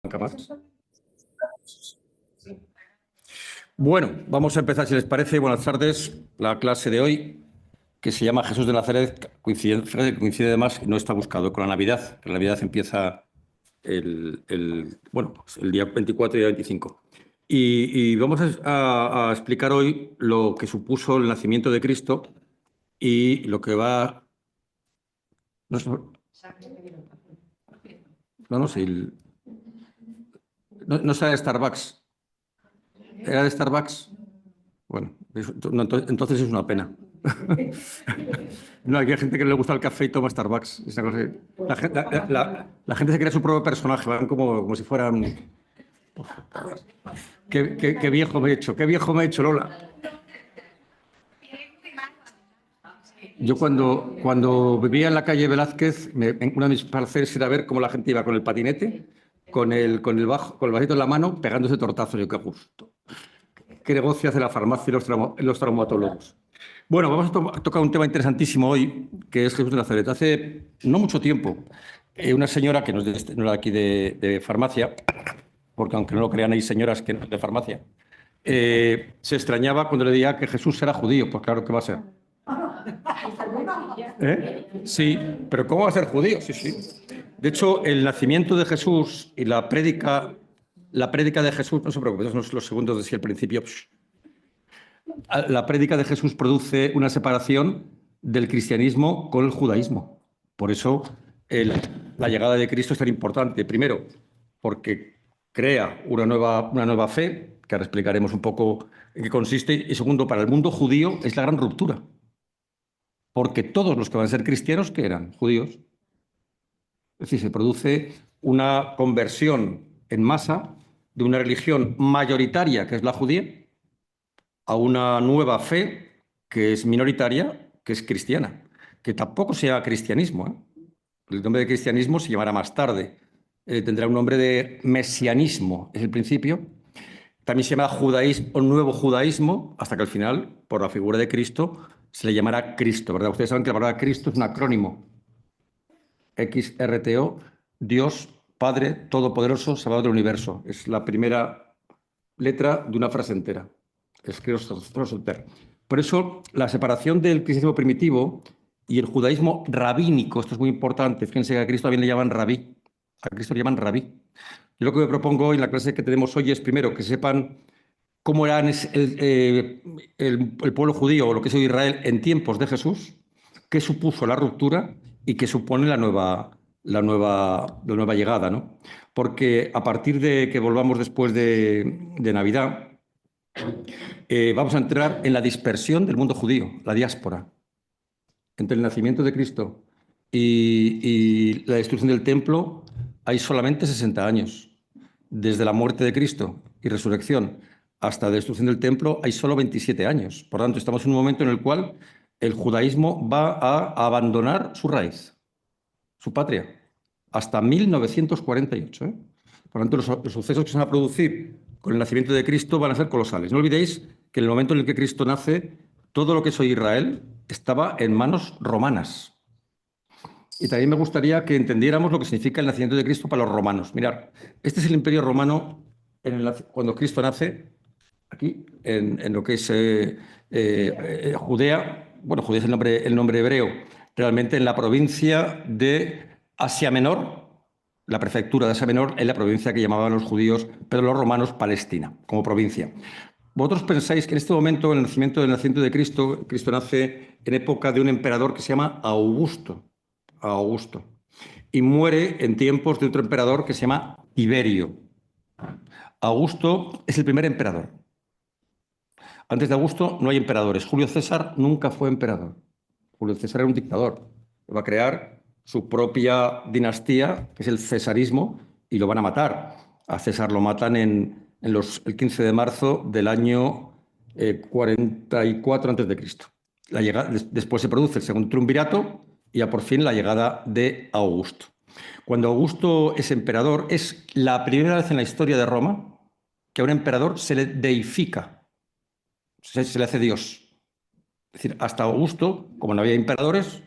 Capaz. Bueno, vamos a empezar, si les parece. Buenas tardes. La clase de hoy, que se llama Jesús de Nazaret, coincide además, no está buscado con la Navidad, que la Navidad empieza el día 24 y el día 25. Y vamos a explicar hoy lo que supuso el nacimiento de Cristo y lo que va... No sale de Starbucks. ¿Era de Starbucks? Bueno, entonces es una pena. No, hay gente que le gusta el café y toma Starbucks. Es una cosa la gente se crea su propio personaje, van como si fueran... Qué viejo me he hecho, Lola. Yo cuando vivía en la calle Velázquez, uno de mis placeres era ver cómo la gente iba con el patinete, con el vasito en la mano, pegándose tortazos. Yo, qué gusto. ¿Qué negocio hace la farmacia y los traumatólogos? Bueno, vamos a tocar un tema interesantísimo hoy, que es Jesús de Nazaret. Hace no mucho tiempo, una señora que no es no era aquí de farmacia, porque aunque no lo crean, hay señoras que no son de farmacia, se extrañaba cuando le decía que Jesús era judío. Pues claro que va a ser. Sí, pero ¿cómo va a ser judío? Sí, sí. De hecho, el nacimiento de Jesús y la prédica de Jesús, no se preocupen, no es los segundos de si el principio. La prédica de Jesús produce una separación del cristianismo con el judaísmo. Por eso la llegada de Cristo es tan importante. Primero, porque crea una nueva fe, que ahora explicaremos un poco en qué consiste. Y segundo, para el mundo judío es la gran ruptura. Porque todos los que van a ser cristianos, ¿qué eran? Judíos. Es decir, se produce una conversión en masa de una religión mayoritaria, que es la judía, a una nueva fe que es minoritaria, que es cristiana, que tampoco sea cristianismo, ¿eh? El nombre de cristianismo se llamará más tarde. Tendrá un nombre de mesianismo, es el principio. También se llama judaísmo o nuevo judaísmo, hasta que al final, por la figura de Cristo, se le llamará Cristo, ¿verdad? Ustedes saben que la palabra Cristo es un acrónimo. XRTO, Dios Padre Todopoderoso, Salvador del Universo. Es la primera letra de una frase entera. Es entero. Por eso, la separación del cristianismo primitivo y el judaísmo rabínico, esto es muy importante. Fíjense que a Cristo también le llaman rabí. A Cristo le llaman rabí. Yo lo que me propongo en la clase que tenemos hoy es, primero, que sepan cómo era el pueblo judío o lo que es hoy Israel en tiempos de Jesús, qué supuso la ruptura y qué supone la nueva llegada, ¿no? Porque a partir de que volvamos después de Navidad, vamos a entrar en la dispersión del mundo judío, la diáspora. Entre el nacimiento de Cristo y la destrucción del templo hay solamente 60 años. Desde la muerte de Cristo y resurrección hasta la destrucción del templo hay solo 27 años. Por tanto, estamos en un momento en el cual el judaísmo va a abandonar su raíz, su patria, hasta 1948. Por tanto, los sucesos que se van a producir con el nacimiento de Cristo van a ser colosales. No olvidéis que en el momento en el que Cristo nace, todo lo que es hoy Israel estaba en manos romanas. Y también me gustaría que entendiéramos lo que significa el nacimiento de Cristo para los romanos. Mirad, este es el imperio romano cuando Cristo nace, aquí, en lo que es Judea. Bueno, Judea es el nombre hebreo. Realmente en la provincia de Asia Menor, la prefectura de Asia Menor, es la provincia que llamaban los judíos, pero los romanos, Palestina, como provincia. Vosotros pensáis que en este momento, en el nacimiento de Cristo, Cristo nace en época de un emperador que se llama Augusto. Y muere en tiempos de otro emperador que se llama Tiberio. Augusto es el primer emperador. Antes de Augusto no hay emperadores. Julio César nunca fue emperador. Julio César era un dictador. Va a crear su propia dinastía, que es el cesarismo, y lo van a matar. A César lo matan el 15 de marzo del año 44 a.C. Después se produce el segundo triunvirato y ya por fin la llegada de Augusto. Cuando Augusto es emperador, es la primera vez en la historia de Roma que a un emperador se le deifica, se le hace Dios. Es decir, hasta Augusto, como no había emperadores,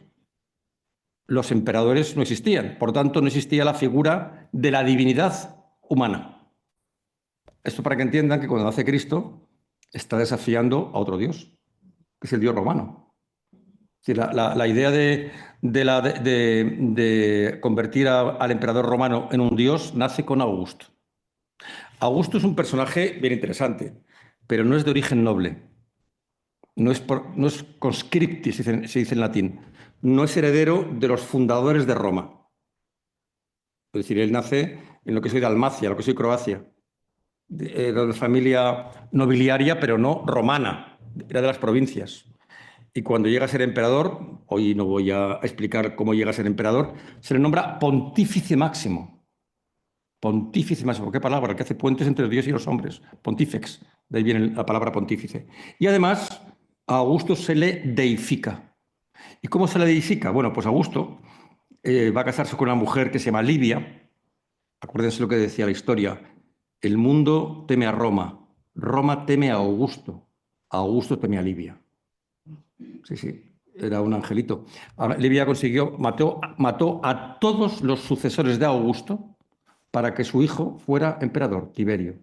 los emperadores no existían. Por tanto, no existía la figura de la divinidad humana. Esto para que entiendan que cuando nace Cristo está desafiando a otro Dios, que es el Dios romano. Es decir, la idea de convertir al emperador romano en un dios nace con Augusto. Augusto es un personaje bien interesante, pero no es de origen noble. No es conscripti, se dice en latín. No es heredero de los fundadores de Roma. Es decir, él nace en lo que soy Dalmacia, lo que soy Croacia. Era de familia nobiliaria, pero no romana. Era de las provincias. Y cuando llega a ser emperador, hoy no voy a explicar cómo llega a ser emperador, se le nombra pontífice máximo. Pontífice máximo, ¿qué palabra? Que hace puentes entre Dios y los hombres. Pontífex, de ahí viene la palabra pontífice. Y además, a Augusto se le deifica. ¿Y cómo se le deifica? Bueno, pues Augusto va a casarse con una mujer que se llama Livia. Acuérdense lo que decía la historia. El mundo teme a Roma, Roma teme a Augusto, Augusto teme a Livia. Sí, sí, era un angelito. Ahora, Livia mató a todos los sucesores de Augusto para que su hijo fuera emperador, Tiberio.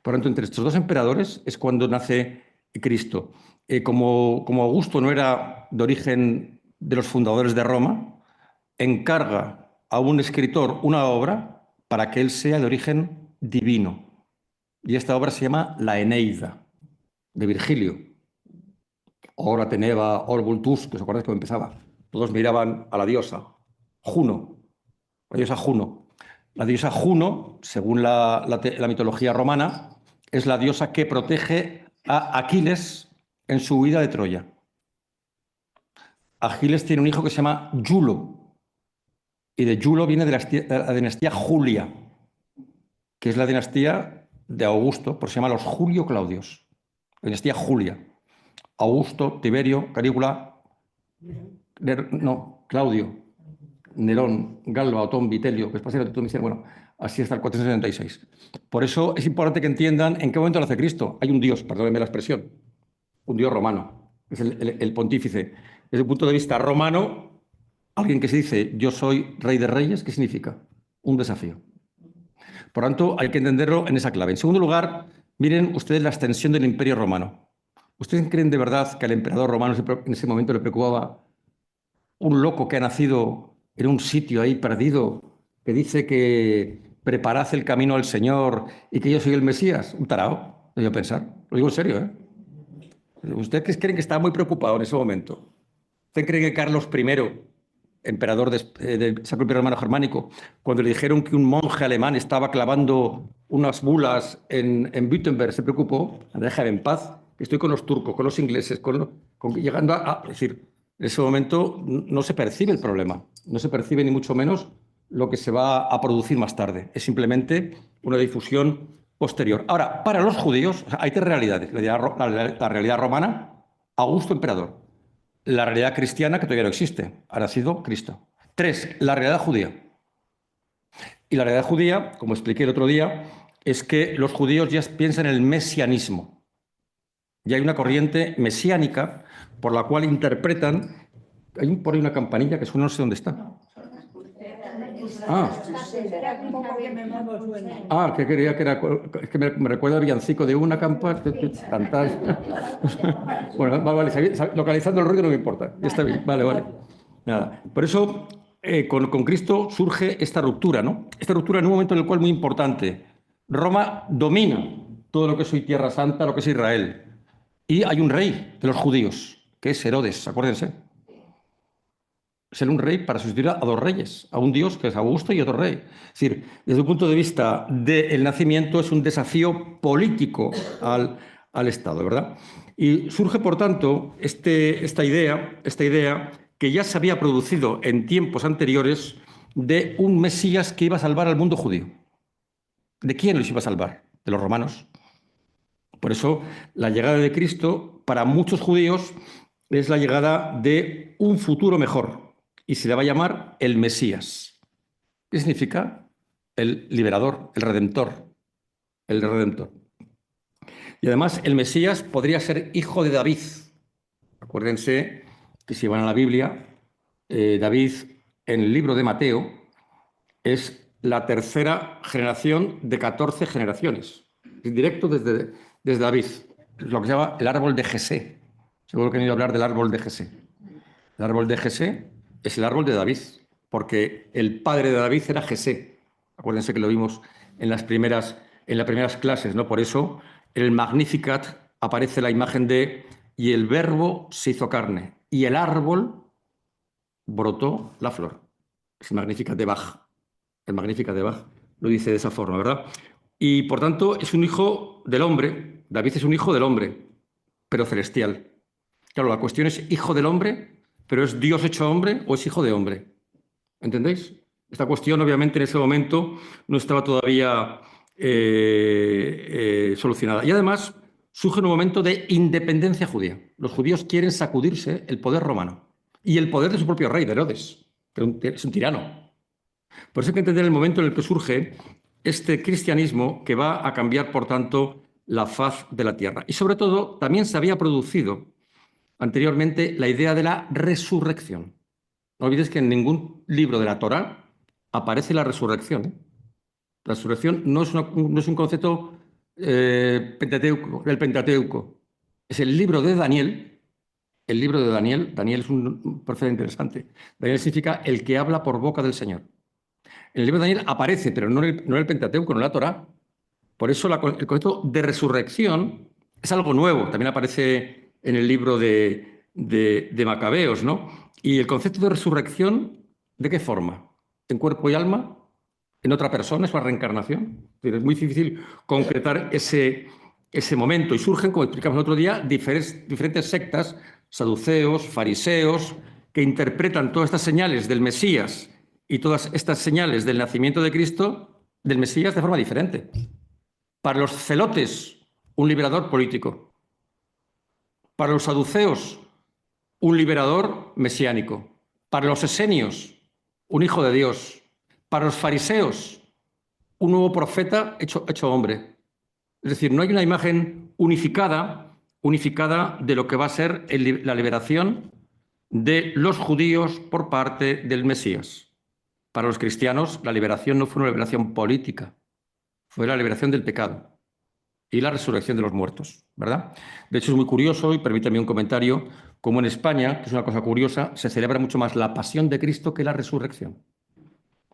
Por lo tanto, entre estos dos emperadores es cuando nace Cristo. Como Augusto no era de origen de los fundadores de Roma, encarga a un escritor una obra para que él sea de origen divino. Y esta obra se llama La Eneida, de Virgilio. Ora teneva, or vultus, que os acordáis cómo empezaba. Todos miraban a la diosa, Juno, la diosa Juno. La diosa Juno, según la mitología romana, es la diosa que protege a Aquiles en su huida de Troya. Aquiles tiene un hijo que se llama Iulo, y de Iulo viene de la dinastía Julia, que es la dinastía de Augusto, por se llama los Julio-Claudios, la dinastía Julia. Augusto, Tiberio, Calígula, Claudio, Nerón, Galba, Otón, Vitelio, Vespasiano, Tito, Misiano, bueno, así hasta el 476. Por eso es importante que entiendan en qué momento nace Cristo. Hay un Dios, perdónenme la expresión, un Dios romano, es el pontífice. Desde el punto de vista romano, alguien que se dice yo soy rey de reyes, ¿qué significa? Un desafío. Por tanto, hay que entenderlo en esa clave. En segundo lugar, miren ustedes la extensión del Imperio Romano. ¿Ustedes creen de verdad que al emperador romano en ese momento le preocupaba un loco que ha nacido en un sitio ahí perdido, que dice que preparad el camino al Señor y que yo soy el Mesías? Un tarao, debió pensar. Lo digo en serio, ¿eh? ¿Ustedes creen que estaba muy preocupado en ese momento? ¿Usted cree que Carlos I, emperador del Sacro Imperio Romano Germánico, cuando le dijeron que un monje alemán estaba clavando unas bulas en Wittenberg, se preocupó? Déjame en paz, que estoy con los turcos, con los ingleses, llegando a... Es decir, en ese momento no se percibe el problema, no se percibe ni mucho menos lo que se va a producir más tarde. Es simplemente una difusión posterior. Ahora, para los judíos, o sea, hay tres realidades. La realidad romana, Augusto emperador. La realidad cristiana, que todavía no existe, ha nacido Cristo. Tres, la realidad judía. Y la realidad judía, como expliqué el otro día, es que los judíos ya piensan en el mesianismo. Y hay una corriente mesiánica por la cual interpretan... Hay por ahí una campanilla que suena, no sé dónde está. Que quería que era... Es que me recuerda a villancico de una campana... Bueno, vale, localizando el ruido no me importa. Ya está bien, vale. Nada. Por eso, con Cristo surge esta ruptura, ¿no? Esta ruptura en un momento en el cual muy importante. Roma domina todo lo que es hoy Tierra Santa, lo que es Israel. Y hay un rey de los judíos, que es Herodes, acuérdense. Ser un rey para sustituir a dos reyes, a un dios que es Augusto y otro rey. Es decir, desde el punto de vista del nacimiento es un desafío político al Estado, ¿verdad? Y surge, por tanto, esta idea que ya se había producido en tiempos anteriores de un Mesías que iba a salvar al mundo judío. ¿De quién los iba a salvar? De los romanos. Por eso, la llegada de Cristo, para muchos judíos, es la llegada de un futuro mejor. Y se le va a llamar el Mesías. ¿Qué significa? El liberador, el redentor. El redentor. Y además, el Mesías podría ser hijo de David. Acuérdense que si van a la Biblia, David, en el libro de Mateo, es la tercera generación de 14 generaciones, en directo desde David, lo que se llama el árbol de Jesé. Seguro que han oído hablar del árbol de Jesé. El árbol de Jesé es el árbol de David, porque el padre de David era Jesé. Acuérdense que lo vimos en las primeras clases, ¿no? Por eso en el Magnificat aparece la imagen de y el verbo se hizo carne y el árbol brotó la flor. Es el Magnificat de Bach. El Magnificat de Bach lo dice de esa forma, ¿verdad? Y por tanto es un hijo del hombre. David es un hijo del hombre, pero celestial. Claro, la cuestión es hijo del hombre, pero ¿es Dios hecho hombre o es hijo de hombre? ¿Entendéis? Esta cuestión, obviamente, en ese momento no estaba todavía solucionada. Y además surge un momento de independencia judía. Los judíos quieren sacudirse el poder romano y el poder de su propio rey, de Herodes, que es un tirano. Por eso hay que entender el momento en el que surge este cristianismo que va a cambiar, por tanto, la faz de la tierra. Y sobre todo, también se había producido anteriormente la idea de la resurrección. No olvides que en ningún libro de la Torá aparece la resurrección, ¿eh? La resurrección no es un concepto del Pentateuco. Es el libro de Daniel. El libro de Daniel. Daniel es un profeta interesante. Daniel significa el que habla por boca del Señor. En el libro de Daniel aparece, pero no en el Pentateuco, no en la Torá. Por eso el concepto de resurrección es algo nuevo. También aparece en el libro de Macabeos, ¿no? Y el concepto de resurrección, ¿de qué forma? ¿En cuerpo y alma? ¿En otra persona? ¿Es una reencarnación? Es muy difícil concretar ese momento. Y surgen, como explicamos el otro día, diferentes sectas, saduceos, fariseos, que interpretan todas estas señales del Mesías y todas estas señales del nacimiento de Cristo, del Mesías, de forma diferente. Para los celotes, un liberador político. Para los saduceos, un liberador mesiánico. Para los esenios, un hijo de Dios. Para los fariseos, un nuevo profeta hecho hombre. Es decir, no hay una imagen unificada de lo que va a ser la liberación de los judíos por parte del Mesías. Para los cristianos, la liberación no fue una liberación política, fue la liberación del pecado y la resurrección de los muertos, ¿verdad? De hecho, es muy curioso, y permítame un comentario, como en España, que es una cosa curiosa, se celebra mucho más la pasión de Cristo que la resurrección.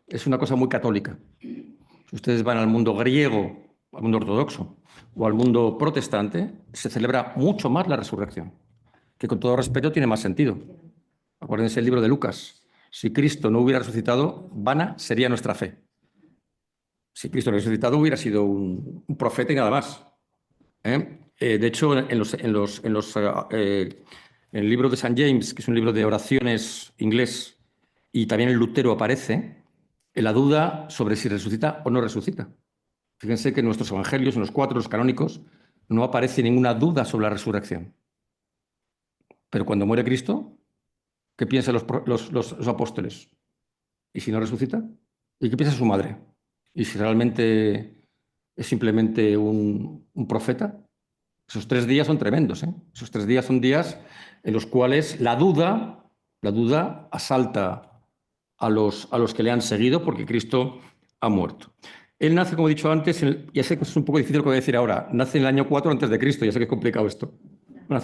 Es una cosa muy católica. Si ustedes van al mundo griego, al mundo ortodoxo o al mundo protestante, se celebra mucho más la resurrección, que con todo respeto tiene más sentido. Acuérdense el libro de Lucas. Si Cristo no hubiera resucitado, vana sería nuestra fe. Si Cristo no hubiera resucitado, hubiera sido un profeta y nada más. De hecho, en el libro de St. James, que es un libro de oraciones inglés, y también en Lutero aparece la duda sobre si resucita o no resucita. Fíjense que en nuestros evangelios, en los 4, los canónicos, no aparece ninguna duda sobre la resurrección. Pero cuando muere Cristo, ¿qué piensan los apóstoles? ¿Y si no resucita? ¿Y qué piensa su madre? ¿Y si realmente es simplemente un profeta? Esos 3 días son tremendos, ¿eh? Esos 3 días son días en los cuales la duda asalta a los que le han seguido porque Cristo ha muerto. Él nace, como he dicho antes, ya sé que es un poco difícil lo que voy a decir ahora, nace en el año 4 a.C., ya sé que es complicado esto.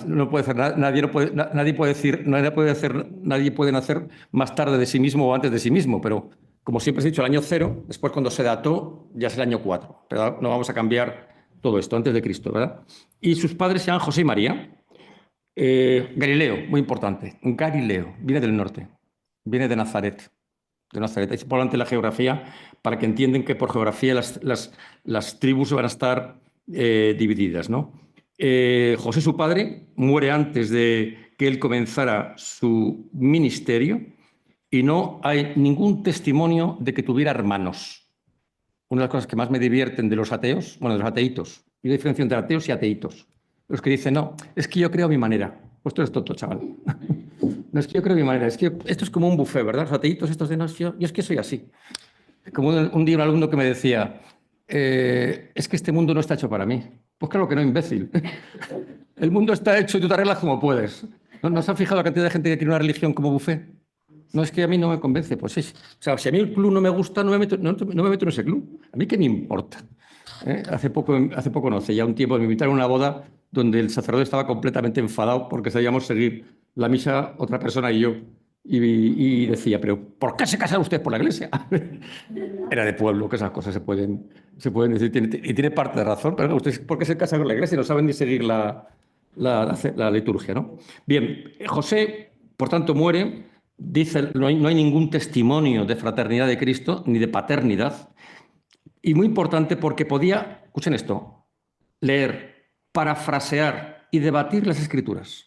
No puede ser, nadie puede nacer más tarde de sí mismo o antes de sí mismo, pero como siempre he dicho, el año 0, después cuando se dató, ya es el año 4. Pero no vamos a cambiar todo esto, antes de Cristo, ¿verdad? Y sus padres se llaman José y María. Galileo, muy importante. Galileo, viene del norte, viene de Nazaret. De Nazaret. Es importante la geografía para que entiendan que por geografía las tribus van a estar divididas, ¿no? José, su padre, muere antes de que él comenzara su ministerio y no hay ningún testimonio de que tuviera hermanos. Una de las cosas que más me divierten de los ateos, bueno, de los ateitos, yo diferencio entre ateos y ateitos. Los que dicen, no, es que yo creo a mi manera. Pues tú eres tonto, chaval. No es que yo creo a mi manera, es que esto es como un buffet, ¿verdad? Los ateitos estos de no, yo es que soy así. Como un día un alumno que me decía, es que este mundo no está hecho para mí. Pues claro que no, imbécil. El mundo está hecho y tú te arreglas como puedes. ¿No se han fijado la cantidad de gente que tiene una religión como buffet? No, es que a mí no me convence. Pues es, o sea, si a mí el club no me gusta, no me meto en ese club. A mí qué me importa. Hace poco, no, hace ya un tiempo, me invitaron a una boda donde el sacerdote estaba completamente enfadado porque sabíamos seguir la misa otra persona y yo. Y decía, pero ¿por qué se casan ustedes por la iglesia? Era de pueblo, que esas cosas se pueden decir. Y tiene parte de razón, pero ustedes ¿por qué se casan con la iglesia? No saben ni seguir la liturgia, ¿no? Bien, José, por tanto, muere. Dice, no hay ningún testimonio de fraternidad de Cristo ni de paternidad. Y muy importante porque podía, escuchen esto, leer, parafrasear y debatir las escrituras.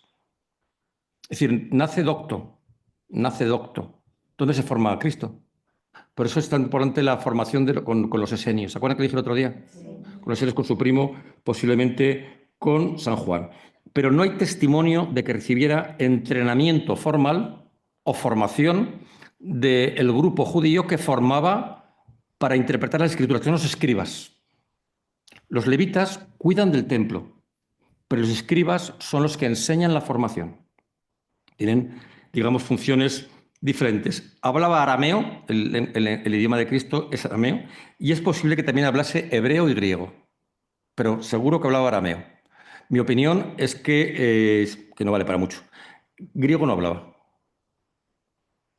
Es decir, nace docto. ¿Dónde se forma Cristo? Por eso es tan importante la formación con los esenios. ¿Se acuerdan que dije el otro día? Sí. Con los esenios, con su primo, posiblemente con San Juan. Pero no hay testimonio de que recibiera entrenamiento formal o formación del grupo judío que formaba para interpretar las escrituras, que son los escribas. Los levitas cuidan del templo, pero los escribas son los que enseñan la formación. Tienen, digamos, funciones diferentes. Hablaba arameo, el idioma de Cristo es arameo, y es posible que también hablase hebreo y griego, pero seguro que hablaba arameo. Mi opinión es que no vale para mucho. Griego no hablaba.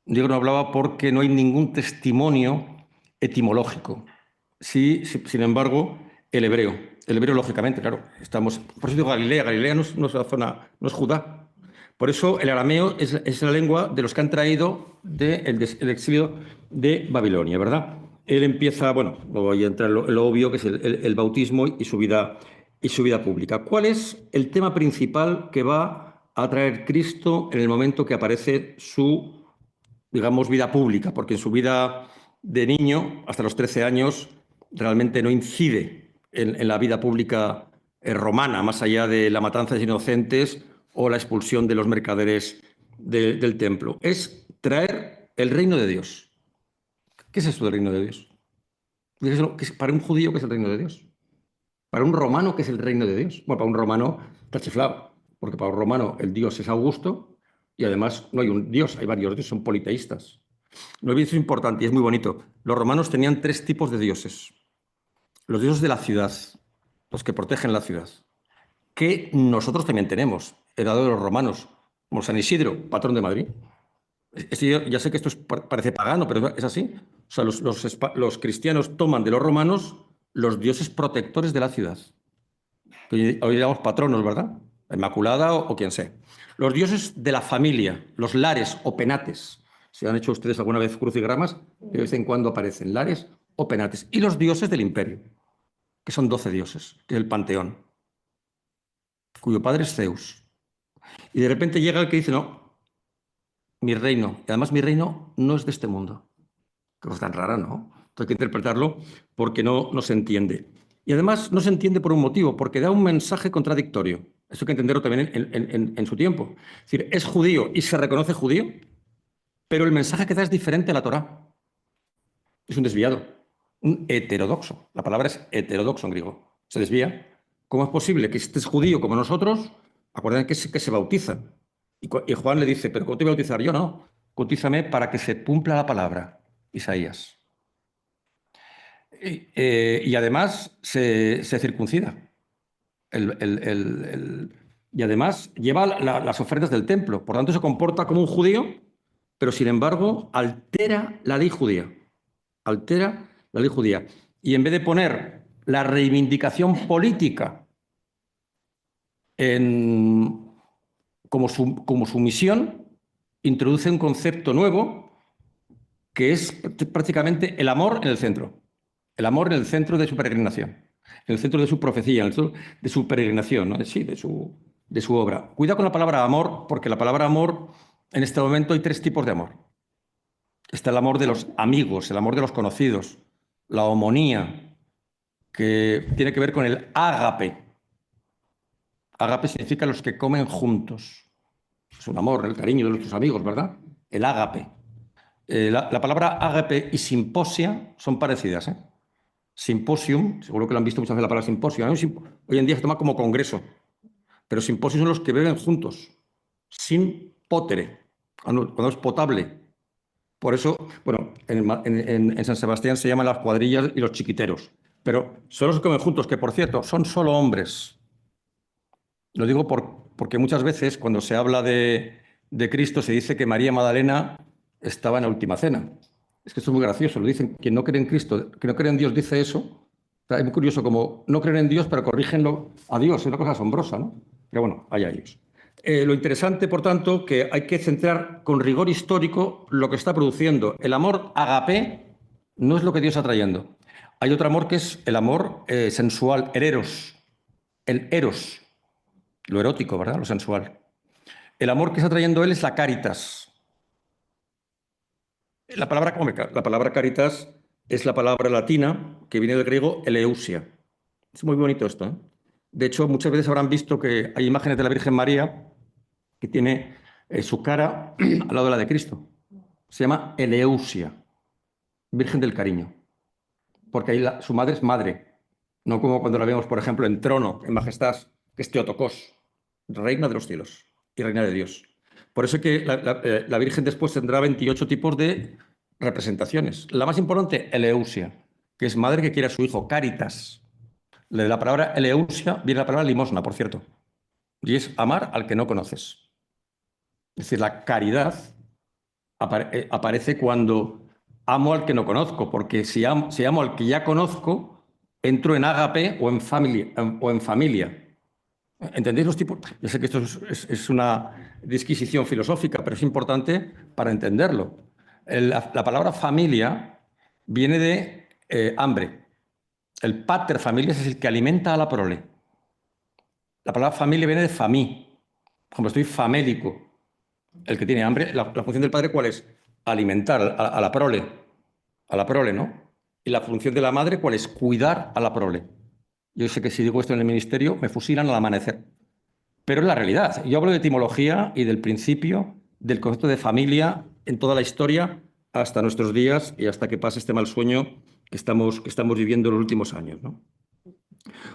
Griego no hablaba porque no hay ningún testimonio etimológico. Sí, sin embargo, el hebreo. El hebreo, lógicamente, claro. Por eso digo Galilea. Galilea no es la zona, no es Judá. Por eso el arameo es la lengua de los que han traído el exilio de Babilonia, ¿verdad? Él empieza, bueno, no voy a entrar en lo obvio, que es el bautismo y su vida pública. ¿Cuál es el tema principal que va a traer Cristo en el momento que aparece su, digamos, vida pública? Porque en su vida de niño, hasta los 13 años, realmente no incide en la vida pública romana, más allá de la matanza de inocentes o la expulsión de los mercaderes del templo. Es traer el reino de Dios. ¿Qué es esto del reino de Dios? Para un judío, ¿qué es el reino de Dios? Para un romano, ¿qué es el reino de Dios? Bueno, para un romano está chiflado, porque para un romano el Dios es Augusto y además no hay un Dios, hay varios dioses, son politeístas. No olvides, es importante y es muy bonito. Los romanos tenían 3 tipos de dioses. Los dioses de la ciudad, los que protegen la ciudad, que nosotros también tenemos, heredado de los romanos, como San Isidro, patrón de Madrid. Ya sé que esto parece pagano, pero es así. O sea, los cristianos toman de los romanos los dioses protectores de la ciudad. Hoy llamamos patronos, ¿verdad? Inmaculada o quien sea. Los dioses de la familia, los lares o penates. Si han hecho ustedes alguna vez crucigramas, de vez en cuando aparecen lares o penates. Y los dioses del imperio, que son 12 dioses, que es el panteón, cuyo padre es Zeus. Y de repente llega el que dice, no, mi reino, y además mi reino no es de este mundo. Qué cosa tan rara, ¿no? Entonces hay que interpretarlo porque no se entiende. Y además no se entiende por un motivo, porque da un mensaje contradictorio. Eso hay que entenderlo también en su tiempo. Es decir, es judío y se reconoce judío, pero el mensaje que da es diferente a la Torá. Es un desviado, un heterodoxo. La palabra es heterodoxo en griego. Se desvía. ¿Cómo es posible que estés judío como nosotros? Acuérdense que se bautiza. Y Juan le dice, ¿pero cómo te voy a bautizar? Yo no. Bautízame para que se cumpla la palabra. Isaías. Y además se circuncida. Y además lleva las ofertas del templo. Por tanto, se comporta como un judío, pero sin embargo altera la ley judía. Altera la ley judía. Y en vez de poner la reivindicación política como su misión, introduce un concepto nuevo que es prácticamente el amor en el centro. El amor en el centro de su peregrinación, en el centro de su profecía, en el centro de su peregrinación, ¿no? Sí, de su obra. Cuidado con la palabra amor, porque la palabra amor, en este momento hay 3 tipos de amor. Está el amor de los amigos, el amor de los conocidos, la homonía, que tiene que ver con el ágape. Ágape significa los que comen juntos. Es un amor, el cariño de nuestros amigos, ¿verdad? El ágape. La palabra ágape y simposia son parecidas, ¿eh? Simposium, seguro que lo han visto muchas veces la palabra simposio. Hoy en día se toma como congreso, pero simposios son los que beben juntos, sin potere, cuando es potable. Por eso, bueno, en San Sebastián se llaman las cuadrillas y los chiquiteros, pero son los que comen juntos, que por cierto, son solo hombres. Lo digo porque muchas veces cuando se habla de Cristo se dice que María Magdalena estaba en la última cena. Es que esto es muy gracioso, lo dicen, quien no cree en Cristo, que no cree en Dios dice eso. O sea, es muy curioso como no creen en Dios, pero corrígenlo a Dios, es una cosa asombrosa, ¿no? Pero bueno, allá ellos. Lo interesante, por tanto, que hay que centrar con rigor histórico lo que está produciendo. El amor agape no es lo que Dios está trayendo. Hay otro amor que es el amor sensual, el eros, lo erótico, ¿verdad? Lo sensual. El amor que está trayendo él es la caritas. La palabra caritas es la palabra latina que viene del griego eleusia. Es muy bonito esto, ¿eh? De hecho, muchas veces habrán visto que hay imágenes de la Virgen María que tiene su cara al lado de la de Cristo. Se llama Eleusia, Virgen del Cariño, porque ahí su madre es madre, no como cuando la vemos, por ejemplo, en trono, en majestad, que es Teotocos, reina de los cielos y reina de Dios. Por eso que la Virgen después tendrá 28 tipos de representaciones. La más importante, Eleusia, que es madre que quiere a su hijo, Caritas. De la palabra Eleusia viene la palabra limosna, por cierto, y es amar al que no conoces. Es decir, la caridad aparece cuando amo al que no conozco, porque si amo al que ya conozco, entro en ágape o en familia. ¿Entendéis los tipos? Yo sé que esto es una disquisición filosófica, pero es importante para entenderlo. La palabra familia viene de hambre. El pater familias es el que alimenta a la prole. La palabra familia viene de famí. Como estoy famélico. El que tiene hambre, la función del padre, ¿cuál es? Alimentar a la prole. A la prole, ¿no? Y la función de la madre, ¿cuál es? Cuidar a la prole. Yo sé que si digo esto en el ministerio, me fusilan al amanecer. Pero es la realidad. Yo hablo de etimología y del principio del concepto de familia en toda la historia hasta nuestros días y hasta que pase este mal sueño que estamos viviendo en los últimos años, ¿no?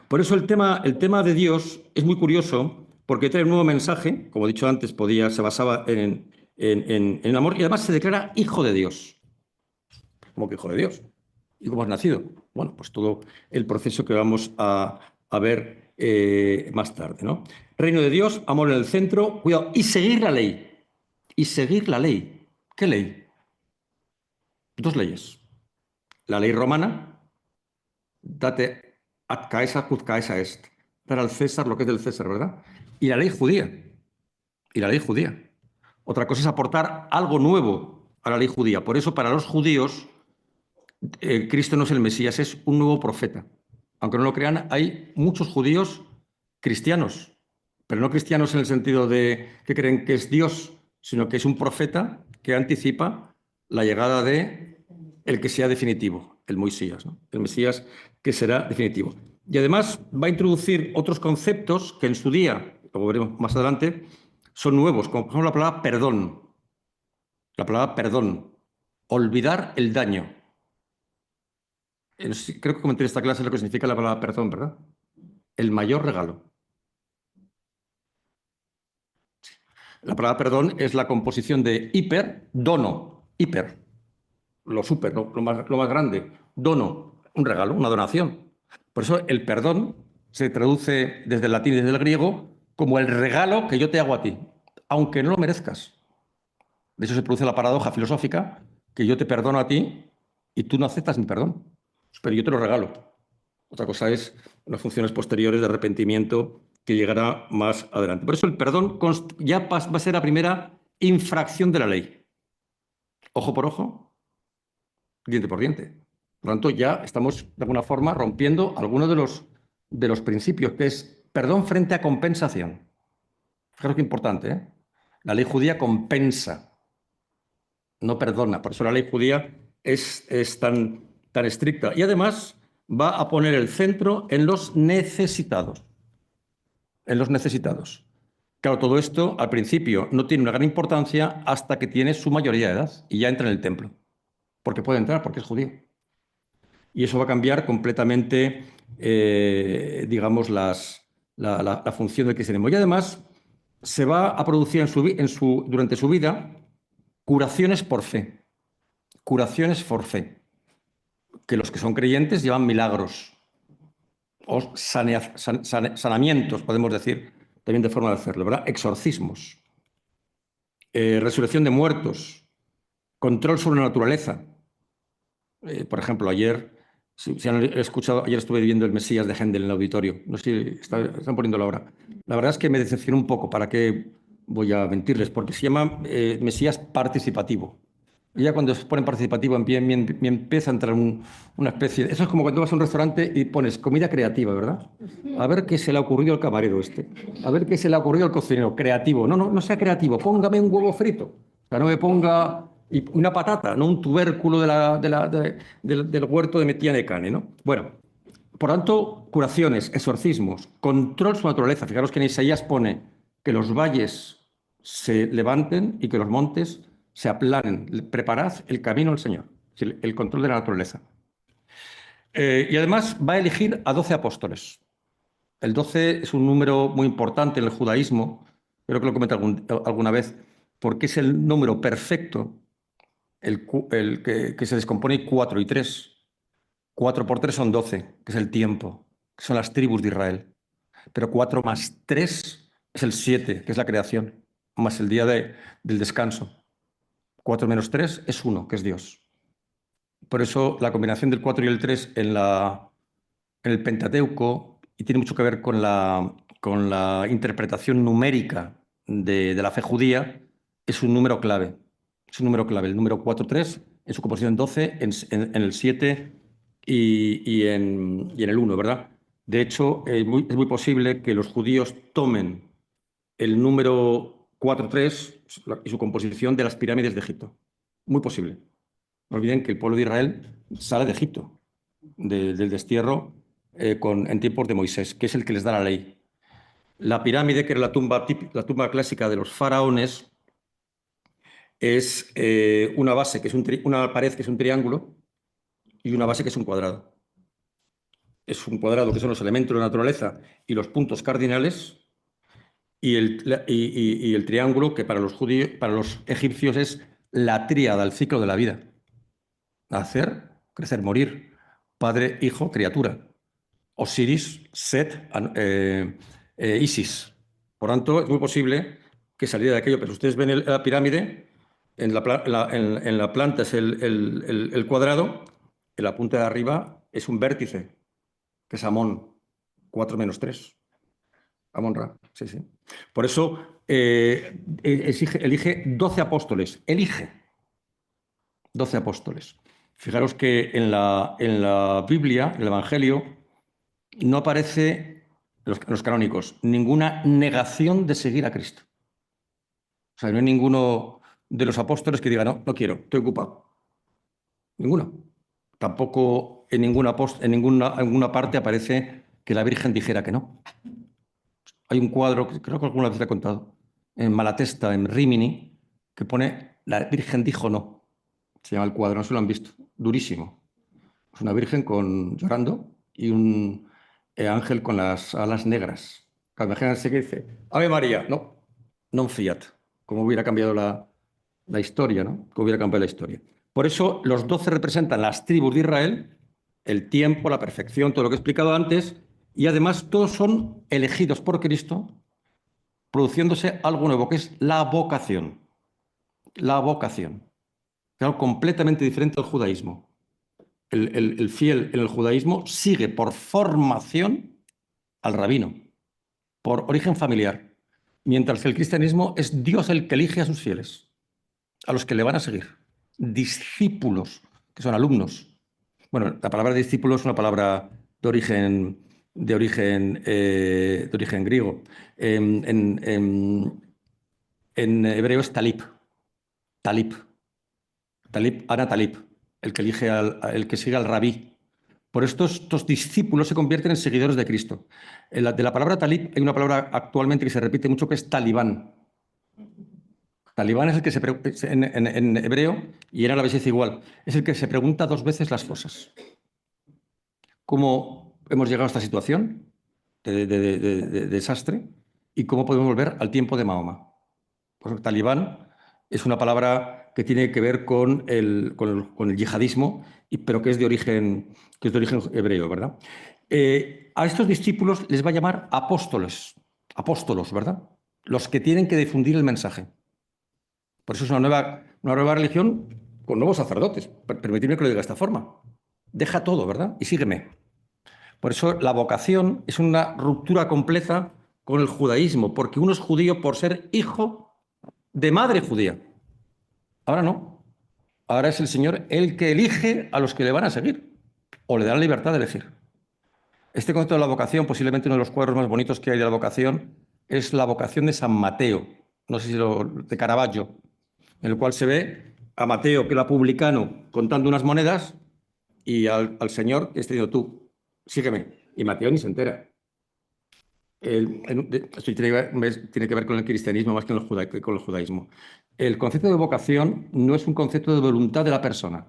Por eso el tema de Dios es muy curioso porque trae un nuevo mensaje, como he dicho antes, se basaba en amor y además se declara hijo de Dios. ¿Cómo que hijo de Dios? ¿Y cómo has nacido? Bueno, pues todo el proceso que vamos a ver más tarde, ¿no? Reino de Dios, amor en el centro, cuidado, y seguir la ley. Y seguir la ley. ¿Qué ley? Dos leyes. La ley romana, date ad Caesar quod Caesar est. Dar al César lo que es del César, ¿verdad? Y la ley judía. Y la ley judía. Otra cosa es aportar algo nuevo a la ley judía. Por eso, para los judíos, Cristo no es el Mesías, es un nuevo profeta. Aunque no lo crean, hay muchos judíos cristianos, pero no cristianos en el sentido de que creen que es Dios, sino que es un profeta que anticipa la llegada de el que sea definitivo, el Moisías, ¿no? El Mesías que será definitivo. Y además va a introducir otros conceptos que en su día, como veremos más adelante, son nuevos, como por ejemplo la palabra perdón. La palabra perdón, olvidar el daño. Creo que comenté en esta clase lo que significa la palabra perdón, ¿verdad? El mayor regalo. La palabra perdón es la composición de hiper, dono, hiper, lo super, lo más grande, dono, un regalo, una donación. Por eso el perdón se traduce desde el latín y desde el griego como el regalo que yo te hago a ti, aunque no lo merezcas. De hecho se produce la paradoja filosófica que yo te perdono a ti y tú no aceptas mi perdón, pero yo te lo regalo. Otra cosa es las funciones posteriores de arrepentimiento que llegará más adelante. Por eso el perdón ya va a ser la primera infracción de la ley. Ojo por ojo, diente por diente. Por lo tanto, ya estamos de alguna forma rompiendo algunos de los principios, que es perdón frente a compensación. Fijaros qué importante, ¿eh? La ley judía compensa, no perdona. Por eso la ley judía es tan estricta. Y además va a poner el centro en los necesitados. En los necesitados. Claro, todo esto al principio no tiene una gran importancia hasta que tiene su mayoría de edad y ya entra en el templo. Porque puede entrar, porque es judío. Y eso va a cambiar completamente, digamos, la función del cristianismo. Y además se va a producir durante su vida curaciones por fe. curaciones forfait, que los que son creyentes llevan milagros o sanamientos, podemos decir, también de forma de hacerlo, ¿verdad? Exorcismos, resurrección de muertos, control sobre la naturaleza. Por ejemplo, ayer, si han escuchado, ayer estuve viendo el Mesías de Händel en el auditorio. No sé si están poniendo la hora. La verdad es que me decepcionó un poco, ¿para qué voy a mentirles? Porque se llama Mesías participativo. Y ya cuando se pone participativo me empieza a entrar una especie de... Eso es como cuando vas a un restaurante y pones comida creativa, ¿verdad? A ver qué se le ha ocurrido al camarero este. A ver qué se le ha ocurrido al cocinero. Creativo. No, no, no sea creativo. Póngame un huevo frito. O sea, no me ponga una patata, no un tubérculo del huerto de Metiane Cane, ¿no? Bueno, por tanto, curaciones, exorcismos, control sobre la naturaleza. Fijaros que en Isaías pone que los valles se levanten y que los montes se aplanen. Preparad el camino al Señor. Es decir, el control de la naturaleza. Y además va a elegir a 12 apóstoles. El 12 es un número muy importante en el judaísmo, creo que lo comenté alguna vez, porque es el número perfecto, el que se descompone en 4 y 3. 4 por 3 son 12, que es el tiempo, que son las tribus de Israel. Pero 4 más 3 es el 7, que es la creación, más el día del descanso. 4 menos 3 es 1, que es Dios. Por eso la combinación del 4 y el 3 en el Pentateuco, y tiene mucho que ver con la interpretación numérica de la fe judía, es un número clave. Es un número clave. El número 4-3 en su composición 12, en el 7 y en el 1, ¿verdad? De hecho, es muy posible que los judíos tomen el número 4-3 y su composición de las pirámides de Egipto. Muy posible. No olviden que el pueblo de Israel sale de Egipto, del destierro en tiempos de Moisés, que es el que les da la ley. La pirámide, que era la tumba clásica de los faraones, es una base, que es una pared que es un triángulo y una base que es un cuadrado. Es un cuadrado que son los elementos de la naturaleza y los puntos cardinales, y el triángulo, que para los judíos, para los egipcios es la tríada, el ciclo de la vida. Nacer, crecer, morir, padre, hijo, criatura. Osiris, Set, Isis. Por tanto, es muy posible que saliera de aquello, pero ustedes ven la pirámide, en la planta es el cuadrado, en la punta de arriba es un vértice, que es Amón, 4 menos 3. Amón-Ra, sí, sí. Por eso elige 12 apóstoles, elige 12 apóstoles. Fijaros que en la Biblia, en el Evangelio, no aparece en los canónicos ninguna negación de seguir a Cristo. O sea, no hay ninguno de los apóstoles que diga, no, no quiero, estoy ocupado. Ninguno. Tampoco en ninguna parte aparece que la Virgen dijera que no. Hay un cuadro, que creo que alguna vez te he contado, en Malatesta, en Rímini, que pone la Virgen dijo no. Se llama el cuadro, no se lo han visto. Durísimo. Es una Virgen llorando y un ángel con las alas negras. Imagínense que dice, Ave María, no, non fiat. Como hubiera cambiado la historia, ¿no? Como hubiera cambiado la historia. Por eso los 12 representan las tribus de Israel, el tiempo, la perfección, todo lo que he explicado antes, y además todos son elegidos por Cristo, produciéndose algo nuevo, que es la vocación. La vocación. Algo completamente diferente al judaísmo. El fiel en el judaísmo sigue por formación al rabino, por origen familiar, mientras que el cristianismo es Dios el que elige a sus fieles, a los que le van a seguir. Discípulos, que son alumnos. Bueno, la palabra discípulo es una palabra de origen griego. En hebreo es talib. Talib. Talib, Ana Talib, el que sigue al rabí. Por estos discípulos se convierten en seguidores de Cristo. De la palabra talib hay una palabra actualmente que se repite mucho que es talibán. Talibán es el que en hebreo, y en árabe se dice igual, es el que se pregunta 2 veces las cosas. ¿Cómo hemos llegado a esta situación de desastre? ¿Y cómo podemos volver al tiempo de Mahoma? Pues talibán es una palabra que tiene que ver con el yihadismo, pero que es de origen hebreo, ¿verdad? A estos discípulos les va a llamar apóstolos, ¿verdad? Los que tienen que difundir el mensaje. Por eso es una nueva religión con nuevos sacerdotes. Permitidme que lo diga de esta forma. Deja todo, ¿verdad? Y sígueme. Por eso la vocación es una ruptura completa con el judaísmo, porque uno es judío por ser hijo de madre judía. Ahora no. Ahora es el Señor el que elige a los que le van a seguir o le da la libertad de elegir. Este concepto de la vocación, posiblemente uno de los cuadros más bonitos que hay de la vocación, es la vocación de San Mateo, no sé si de Caravaggio, en el cual se ve a Mateo, que era publicano, contando unas monedas, y al Señor que está diciendo tú, sígueme. Y Mateo ni se entera. Esto tiene que ver con el cristianismo más que con el judaísmo. El concepto de vocación no es un concepto de voluntad de la persona,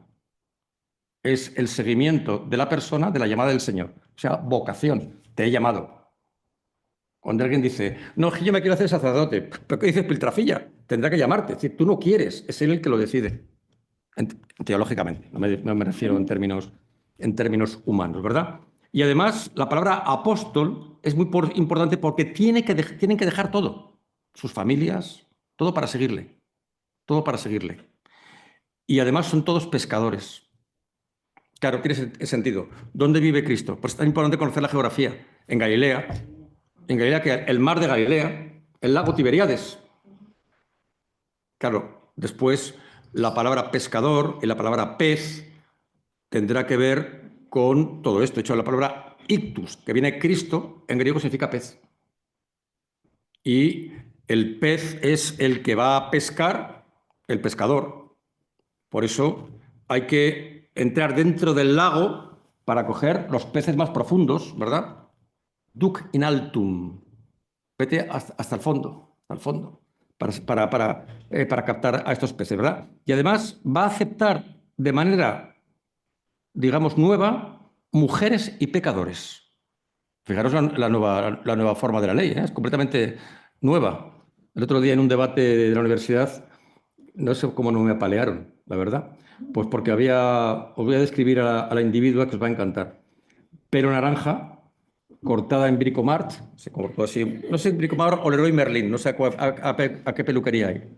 es el seguimiento de la persona de la llamada del Señor. O sea, vocación, te he llamado. Cuando alguien dice, no, yo me quiero hacer sacerdote, ¿pero qué dices, piltrafilla? Tendrá que llamarte. Es decir, tú no quieres, es él el que lo decide. Teológicamente, no me refiero en términos humanos, ¿verdad? Y además, la palabra apóstol es muy importante porque tienen que dejar todo, sus familias, todo para seguirle, todo para seguirle. Y además son todos pescadores. Claro, tiene sentido. ¿Dónde vive Cristo? Pues es tan importante conocer la geografía. En Galilea, que el mar de Galilea, el lago Tiberíades. Claro, después la palabra pescador y la palabra pez tendrá que ver con todo esto. De hecho, la palabra ictus, que viene Cristo, en griego significa pez. Y el pez es el que va a pescar, el pescador. Por eso hay que entrar dentro del lago para coger los peces más profundos, ¿verdad? Duc in altum. Vete hasta el fondo, para captar a estos peces, ¿verdad? Y además va a aceptar de manera, digamos, nueva, mujeres y pecadores. Fijaros la nueva forma de la ley, ¿eh? Es completamente nueva. El otro día en un debate de la universidad, no sé cómo no me apalearon, la verdad. Pues porque os voy a describir a la individua que os va a encantar. Pelo naranja, cortada en Bricomart, se cortó así, no sé, Bricomart o Leroy Merlin, no sé a qué peluquería hay.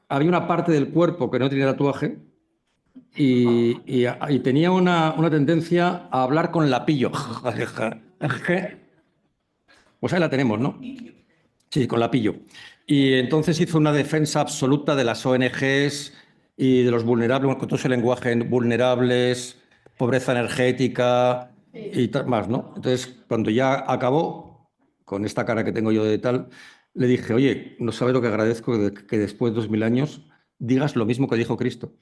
Había una parte del cuerpo que no tenía tatuaje y tenía una tendencia a hablar con lapillo. Pues ahí la tenemos, ¿no? Sí, con lapillo. Y entonces hizo una defensa absoluta de las ONGs y de los vulnerables, con todo ese lenguaje, vulnerables, pobreza energética y más, ¿no? Entonces, cuando ya acabó, con esta cara que tengo yo de tal, le dije, oye, no sabes lo que agradezco de que después de 2000 años digas lo mismo que dijo Cristo.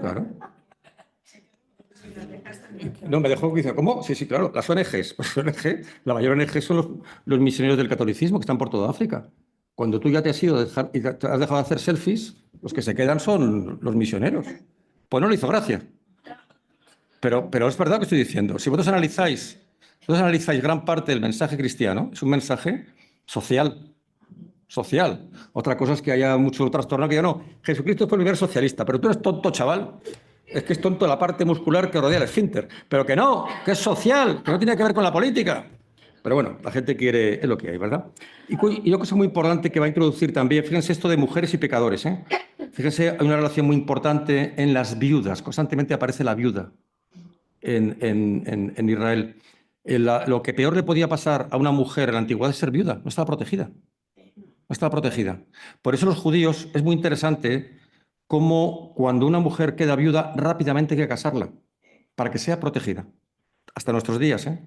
Claro. No, me dejó que dice, ¿cómo? Sí, sí, claro, las ONGs. Pues la mayor ONG son los misioneros del catolicismo que están por toda África. Cuando tú ya te has ido y te has dejado de hacer selfies, los que se quedan son los misioneros. Pues no le hizo gracia. Pero es verdad lo que estoy diciendo. Si vosotros analizáis gran parte del mensaje cristiano, es un mensaje social. Social. Otra cosa es que haya mucho trastorno que yo no. Jesucristo fue el primer socialista, pero tú eres tonto, chaval. Es que es tonto la parte muscular que rodea el esfínter. Pero que no, que es social, que no tiene que ver con la política. Pero bueno, la gente quiere, es lo que hay, ¿verdad? Y yo creo que es muy importante que va a introducir también, fíjense esto de mujeres y pecadores, ¿eh? Fíjense, hay una relación muy importante en las viudas. Constantemente aparece la viuda en Israel. Lo que peor le podía pasar a una mujer en la antigüedad es ser viuda, no estaba protegida. No estaba protegida. Por eso los judíos es muy interesante cómo cuando una mujer queda viuda, rápidamente hay que casarla para que sea protegida. Hasta nuestros días, ¿eh?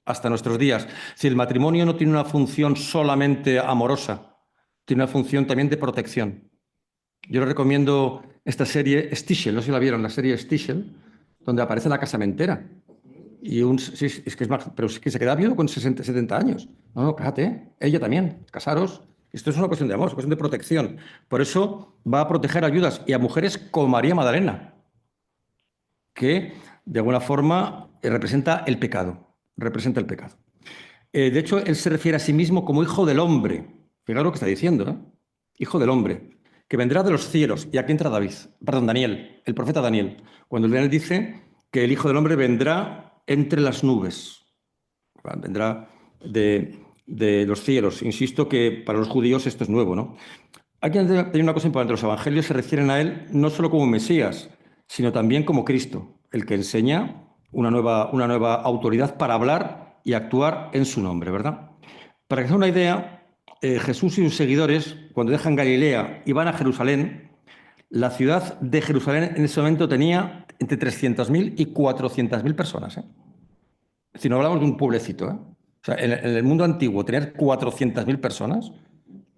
Hasta nuestros días. Si el matrimonio no tiene una función solamente amorosa, tiene una función también de protección. Yo les recomiendo esta serie Stichel, no sé si la vieron, la serie Stichel, donde aparece la casamentera. Sí, es que es más, pero es que se queda viudo con 60, 70 años. No, no, cállate, ella también, casaros. Esto es una cuestión de amor, es una cuestión de protección. Por eso va a proteger a viudas y a mujeres como María Magdalena, que de alguna forma representa el pecado. Representa el pecado. De hecho, él se refiere a sí mismo como hijo del hombre. Fijaros lo que está diciendo, ¿eh? Hijo del hombre, que vendrá de los cielos. Y aquí entra David, perdón, Daniel, el profeta Daniel. Cuando Daniel dice que el Hijo del hombre vendrá entre las nubes, vendrá de los cielos. Insisto que para los judíos esto es nuevo, ¿no? Hay que tener una cosa importante. Los evangelios se refieren a él no solo como Mesías, sino también como Cristo, el que enseña una nueva autoridad para hablar y actuar en su nombre, ¿verdad? Para que se haga una idea, Jesús y sus seguidores, cuando dejan Galilea y van a Jerusalén, la ciudad de Jerusalén en ese momento tenía entre 300.000 y 400.000 personas, ¿eh? Es decir, no hablamos de un pueblecito, ¿eh? O sea, en el mundo antiguo, tener 400.000 personas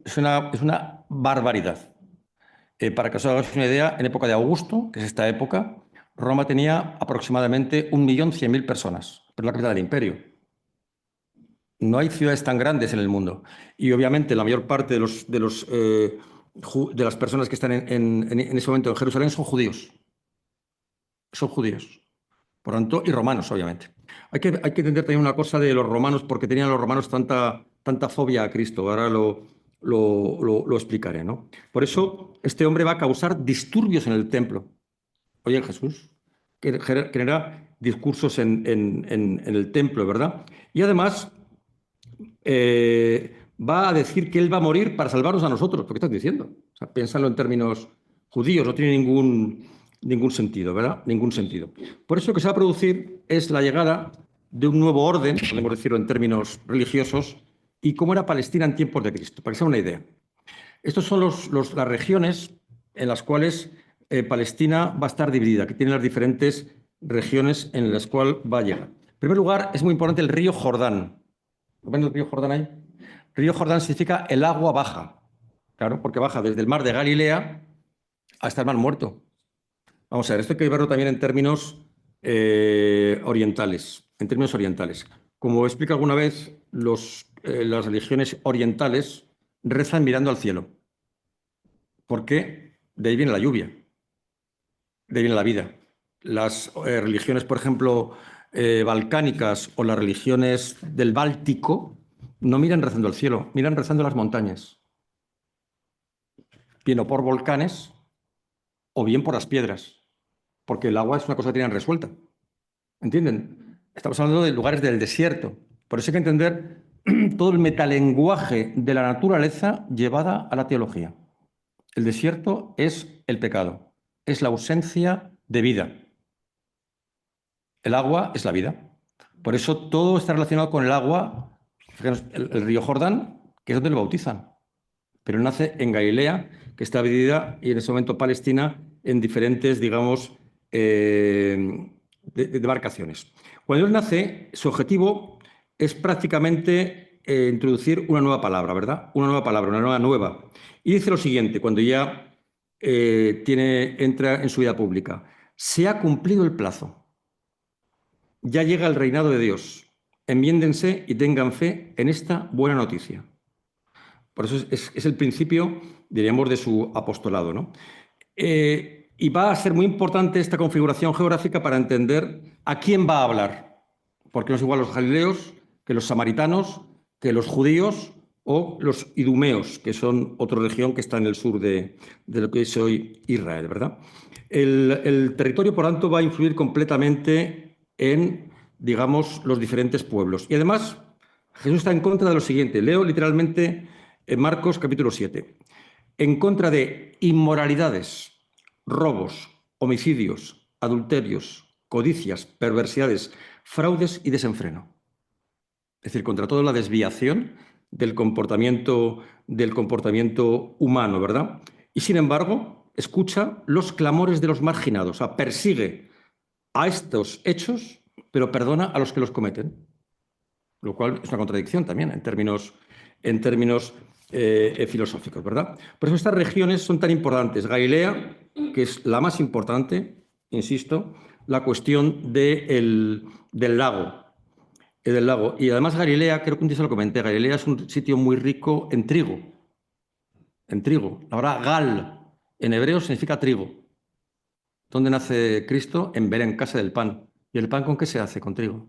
es una barbaridad. Para que os hagáis una idea, en época de Augusto, que es esta época, Roma tenía aproximadamente 1.100.000 personas, pero es la capital del imperio. No hay ciudades tan grandes en el mundo. Y obviamente la mayor parte de las personas que están en ese momento en Jerusalén son judíos. Son judíos. Por lo tanto, y romanos, obviamente. Hay que entender también una cosa de los romanos, porque tenían los romanos tanta fobia a Cristo. Ahora lo explicaré, ¿no? Por eso, este hombre va a causar disturbios en el templo. Oye, Jesús, que genera discursos en el templo, ¿verdad? Y además va a decir que él va a morir para salvarnos a nosotros. ¿Por qué estás diciendo? O sea, piénsalo en términos judíos, no tiene ningún sentido, ¿verdad? Ningún sentido. Por eso lo que se va a producir es la llegada de un nuevo orden, podemos decirlo en términos religiosos, y cómo era Palestina en tiempos de Cristo, para que se haga una idea. Estas son las regiones en las cuales Palestina va a estar dividida, que tiene las diferentes regiones en las cuales va a llegar. En primer lugar, es muy importante el río Jordán. ¿Ven el río Jordán ahí? Río Jordán significa el agua baja. Claro, porque baja desde el mar de Galilea hasta el mar Muerto. Vamos a ver, esto hay que verlo también en términos orientales. En términos orientales. Como explico alguna vez, las religiones orientales rezan mirando al cielo. Porque de ahí viene la lluvia, de ahí viene la vida. Las religiones, por ejemplo, balcánicas o las religiones del Báltico no miran rezando al cielo, miran rezando las montañas, bien o por volcanes o bien por las piedras, porque el agua es una cosa que tienen resuelta. ¿Entienden? Estamos hablando de lugares del desierto. Por eso hay que entender todo el metalenguaje de la naturaleza llevada a la teología. El desierto es el pecado, es la ausencia de vida. El agua es la vida. Por eso todo está relacionado con el agua. Fíjanos, el río Jordán, que es donde lo bautizan. Pero nace en Galilea, que está dividida, y en ese momento Palestina, en diferentes, digamos, demarcaciones. Cuando él nace, su objetivo es prácticamente introducir una nueva palabra, ¿verdad? Una nueva palabra, una nueva. Y dice lo siguiente, cuando ya entra en su vida pública. Se ha cumplido el plazo. Ya llega el reinado de Dios. Enmiéndense y tengan fe en esta buena noticia. Por eso es el principio, diríamos, de su apostolado, ¿no? Y va a ser muy importante esta configuración geográfica para entender a quién va a hablar. Porque no es igual los galileos que los samaritanos, que los judíos o los idumeos, que son otra región que está en el sur de lo que es hoy Israel, ¿verdad? El territorio, por tanto, va a influir completamente en, digamos, los diferentes pueblos. Y además, Jesús está en contra de lo siguiente. Leo literalmente en Marcos capítulo 7. En contra de inmoralidades, robos, homicidios, adulterios, codicias, perversidades, fraudes y desenfreno. Es decir, contra toda la desviación del comportamiento humano, ¿verdad? Y sin embargo, escucha los clamores de los marginados, o sea, persigue a estos hechos, pero perdona a los que los cometen. Lo cual es una contradicción también en términos filosóficos, ¿verdad? por eso estas regiones son tan importantes. Galilea, que es la más importante, insisto, la cuestión del lago. Y además Galilea, creo que un día se lo comenté, Galilea es un sitio muy rico en trigo. En trigo. La palabra gal en hebreo significa trigo. ¿Dónde nace Cristo? En Belén, casa del pan. ¿Y el pan con qué se hace? Con trigo.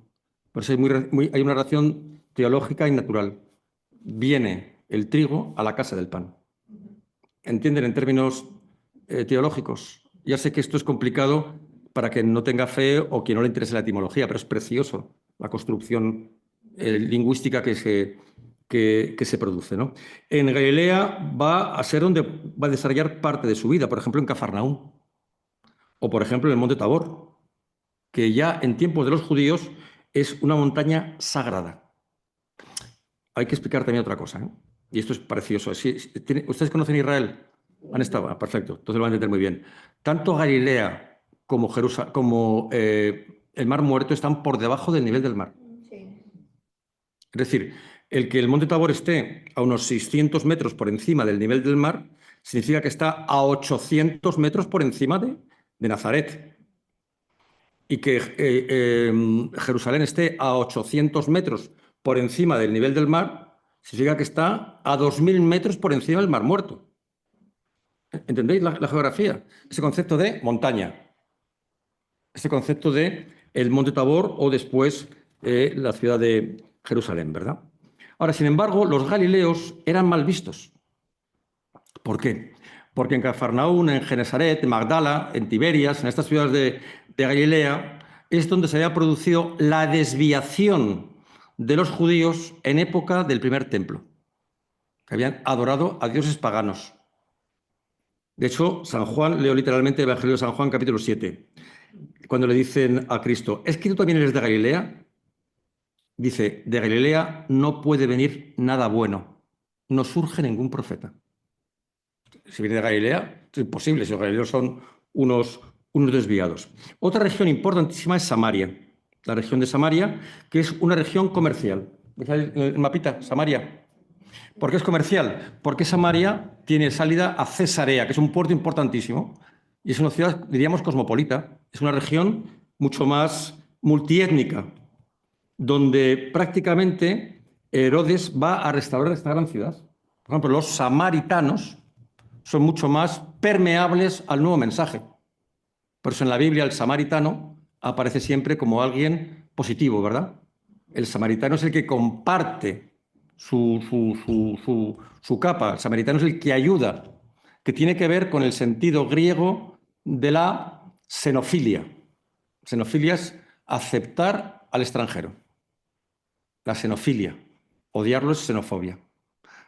Por eso hay una relación teológica y natural. Viene el trigo a la casa del pan. ¿Entienden? En términos teológicos. Ya sé que esto es complicado para quien no tenga fe o quien no le interese la etimología, pero es precioso la construcción lingüística que se produce, ¿no? En Galilea va a ser donde va a desarrollar parte de su vida, por ejemplo, en Cafarnaúm, o por ejemplo en el Monte Tabor, que ya en tiempos de los judíos es una montaña sagrada. Hay que explicar también otra cosa, ¿eh? Y esto es precioso. ¿Ustedes conocen Israel? ¿Han estado? Ah, perfecto, entonces lo van a entender muy bien. Tanto Galilea como el Mar Muerto están por debajo del nivel del mar. Sí. Es decir, el que el Monte Tabor esté a unos 600 metros por encima del nivel del mar significa que está a 800 metros por encima de Nazaret. Y que Jerusalén esté a 800 metros por encima del nivel del mar significa que está a 2000 metros por encima del Mar Muerto. ¿Entendéis la geografía? Ese concepto de montaña, ese concepto de el Monte Tabor o después la ciudad de Jerusalén, ¿verdad? Ahora, sin embargo, los galileos eran mal vistos. ¿Por qué? Porque en Cafarnaún, en Genesaret, en Magdala, en Tiberias, en estas ciudades de Galilea, es donde se había producido la desviación de los judíos en época del primer templo, que habían adorado a dioses paganos. De hecho, San Juan, leo literalmente el Evangelio de San Juan, capítulo 7, cuando le dicen a Cristo, ¿es que tú también eres de Galilea? Dice, de Galilea no puede venir nada bueno, no surge ningún profeta. Si viene de Galilea, es imposible, si los galileos son unos desviados. Otra región importantísima es Samaria, la región de Samaria, que es una región comercial. ¿Veis el mapita? Samaria. ¿Por qué es comercial? Porque Samaria tiene salida a Cesarea, que es un puerto importantísimo, y es una ciudad, diríamos, cosmopolita. Es una región mucho más multiétnica, donde prácticamente Herodes va a restaurar esta gran ciudad. Por ejemplo, los samaritanos son mucho más permeables al nuevo mensaje. Por eso en la Biblia el samaritano aparece siempre como alguien positivo, ¿verdad? El samaritano es el que comparte su capa. El samaritano es el que ayuda, que tiene que ver con el sentido griego de la xenofilia. Xenofilia es aceptar al extranjero. La xenofilia. Odiarlo es xenofobia.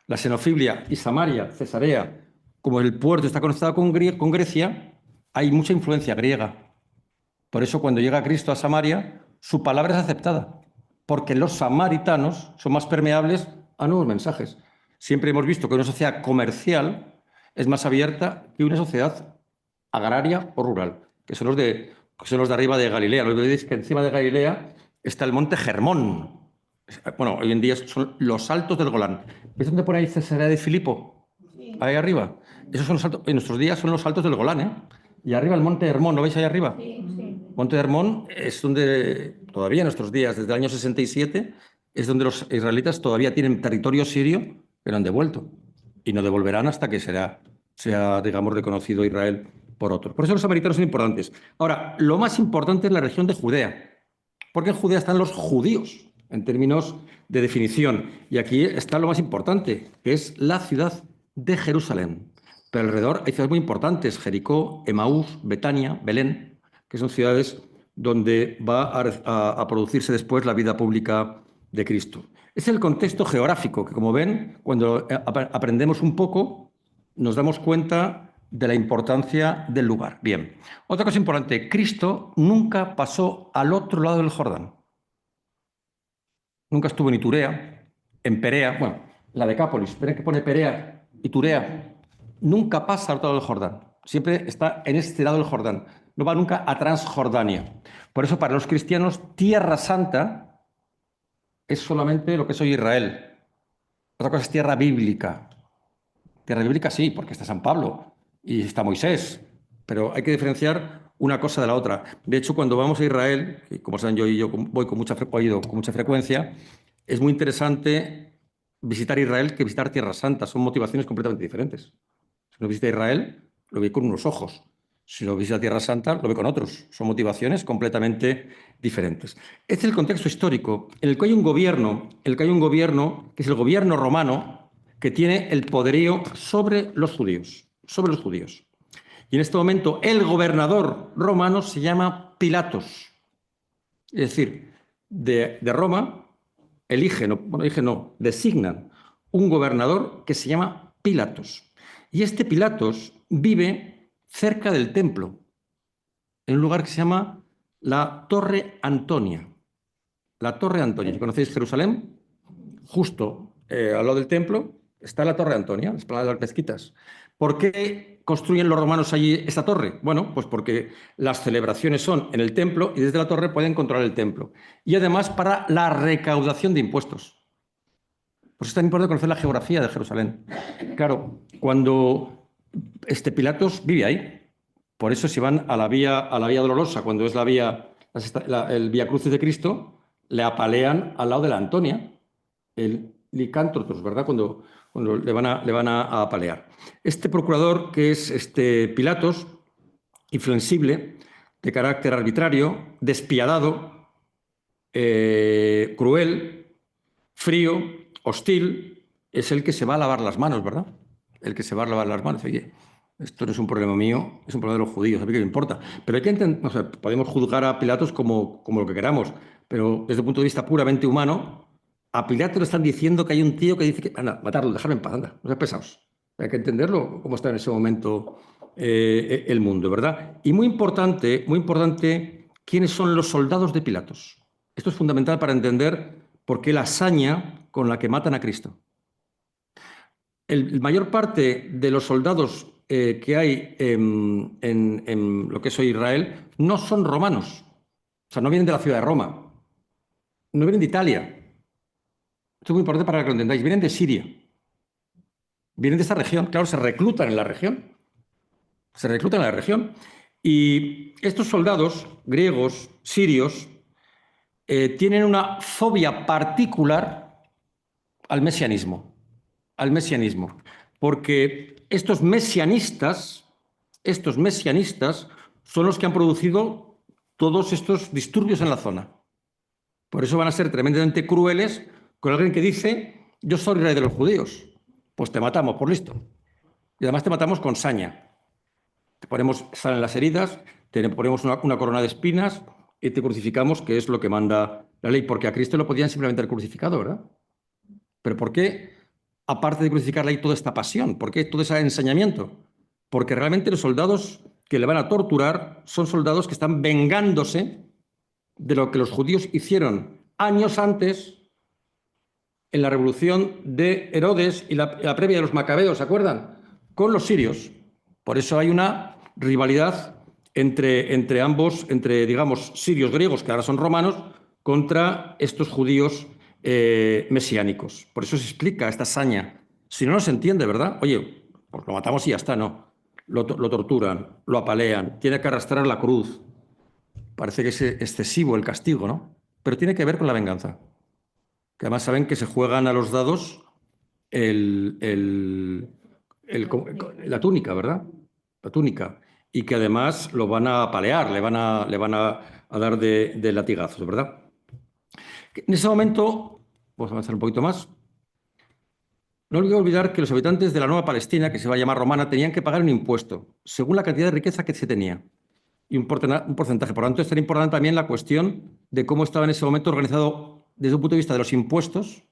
La xenofilia y Samaria, Cesarea, como el puerto está conectado con Grecia, hay mucha influencia griega. Por eso cuando llega Cristo a Samaria, su palabra es aceptada, porque los samaritanos son más permeables a nuevos mensajes. Siempre hemos visto que una sociedad comercial es más abierta que una sociedad agraria o rural, que son los de arriba de Galilea. No olvidéis que encima de Galilea está el monte Hermón. Bueno, hoy en día son los altos del Golán. ¿Ves dónde pone ahí Cesarea de Filipo? Sí. Ahí arriba. Esos son los altos, en nuestros días son los altos del Golán, ¿eh? Y arriba el monte Hermón, ¿lo veis ahí arriba? Sí, sí. Monte Hermón es donde, todavía en nuestros días, desde el año 67, es donde los israelitas todavía tienen territorio sirio, pero han devuelto. Y no devolverán hasta que sea, digamos, reconocido Israel por otros. Por eso los samaritanos son importantes. Ahora, lo más importante es la región de Judea, porque en Judea están los judíos, en términos de definición. Y aquí está lo más importante, que es la ciudad de Jerusalén. Pero alrededor hay ciudades muy importantes, Jericó, Emaús, Betania, Belén, que son ciudades donde va a producirse después la vida pública de Cristo. Es el contexto geográfico que, como ven, cuando aprendemos un poco, nos damos cuenta de la importancia del lugar. Bien, otra cosa importante, Cristo nunca pasó al otro lado del Jordán. Nunca estuvo en Iturea, en Perea, bueno, la Decápolis, ¿ven que pone Perea y Turea? Nunca pasa al otro lado del Jordán, siempre está en este lado del Jordán, no va nunca a Transjordania. Por eso para los cristianos, Tierra Santa es solamente lo que es hoy Israel. Otra cosa es tierra bíblica. Tierra bíblica sí, porque está San Pablo y está Moisés, pero hay que diferenciar una cosa de la otra. De hecho, cuando vamos a Israel, y como saben, yo voy con mucha frecuencia, es muy interesante visitar Israel que visitar Tierra Santa. Son motivaciones completamente diferentes. Si uno visita Israel, lo ve con unos ojos. Si uno visita Tierra Santa, lo ve con otros. Son motivaciones completamente diferentes. Este es el contexto histórico en el que hay un gobierno, que es el gobierno romano, que tiene el poderío sobre los judíos. sobre los judíos. Y en este momento el gobernador romano se llama Pilatos. Es decir, de Roma designan un gobernador que se llama Pilatos. Y este Pilatos vive cerca del templo, en un lugar que se llama la Torre Antonia. La Torre Antonia. Si conocéis Jerusalén, justo al lado del templo está la Torre Antonia, la explanada de las Mezquitas. ¿Por qué construyen los romanos allí esta torre? Bueno, pues porque las celebraciones son en el templo y desde la torre pueden controlar el templo. Y además para la recaudación de impuestos. Pues es tan importante conocer la geografía de Jerusalén. Claro, cuando Pilatos vive ahí, por eso si van a la vía Dolorosa, cuando es el Vía Crucis de Cristo, le apalean al lado de la Antonia, el licántrotos, ¿verdad? Cuando le van a apalear. Este procurador, que es Pilatos, inflexible, de carácter arbitrario, despiadado, cruel, frío, hostil, es el que se va a lavar las manos, ¿verdad? El que se va a lavar las manos. Oye, esto no es un problema mío, es un problema de los judíos, a mí qué me importa. Pero hay que entender, o sea, podemos juzgar a Pilatos como lo que queramos, pero desde el punto de vista puramente humano, a Pilatos le están diciendo que hay un tío que dice que, anda, matarlo, dejarlo en paz, anda, no seas pesados. Hay que entenderlo, cómo está en ese momento el mundo, ¿verdad? Y muy importante, quiénes son los soldados de Pilatos. Esto es fundamental para entender por qué la hazaña con la que matan a Cristo. La mayor parte de los soldados que hay en lo que es hoy Israel no son romanos. O sea, no vienen de la ciudad de Roma. No vienen de Italia. Esto es muy importante para que lo entendáis. Vienen de Siria. Vienen de esta región. Claro, se reclutan en la región. Se reclutan en la región. Y estos soldados griegos, sirios, tienen una fobia particular al mesianismo. Al mesianismo. Porque estos mesianistas son los que han producido todos estos disturbios en la zona. Por eso van a ser tremendamente crueles con alguien que dice: yo soy rey de los judíos. Pues te matamos, por listo. Y además te matamos con saña. Te ponemos sal en las heridas, te ponemos una corona de espinas y te crucificamos, que es lo que manda la ley. Porque a Cristo lo podían simplemente haber crucificado, ¿verdad? Pero ¿por qué, aparte de crucificarle, hay toda esta pasión? ¿Por qué todo ese ensañamiento? Porque realmente los soldados que le van a torturar son soldados que están vengándose de lo que los judíos hicieron años antes en la revolución de Herodes y la previa de los macabeos, ¿se acuerdan? Con los sirios. Por eso hay una rivalidad entre ambos, digamos, sirios griegos, que ahora son romanos, contra estos judíos mesiánicos. Por eso se explica esta hazaña. Si no, no se entiende, ¿verdad? Oye, pues lo matamos y ya está, no. Lo torturan, lo apalean, tiene que arrastrar la cruz. Parece que es excesivo el castigo, ¿no? Pero tiene que ver con la venganza. Que además saben que se juegan a los dados la túnica, ¿verdad? La túnica. Y que además lo van a apalear, le van a dar de latigazos, ¿verdad? En ese momento, vamos a avanzar un poquito más. No hay que olvidar que los habitantes de la Nueva Palestina, que se va a llamar romana, tenían que pagar un impuesto, según la cantidad de riqueza que se tenía. Y un porcentaje. Por lo tanto, es tan importante también la cuestión de cómo estaba en ese momento organizado desde un punto de vista de los impuestos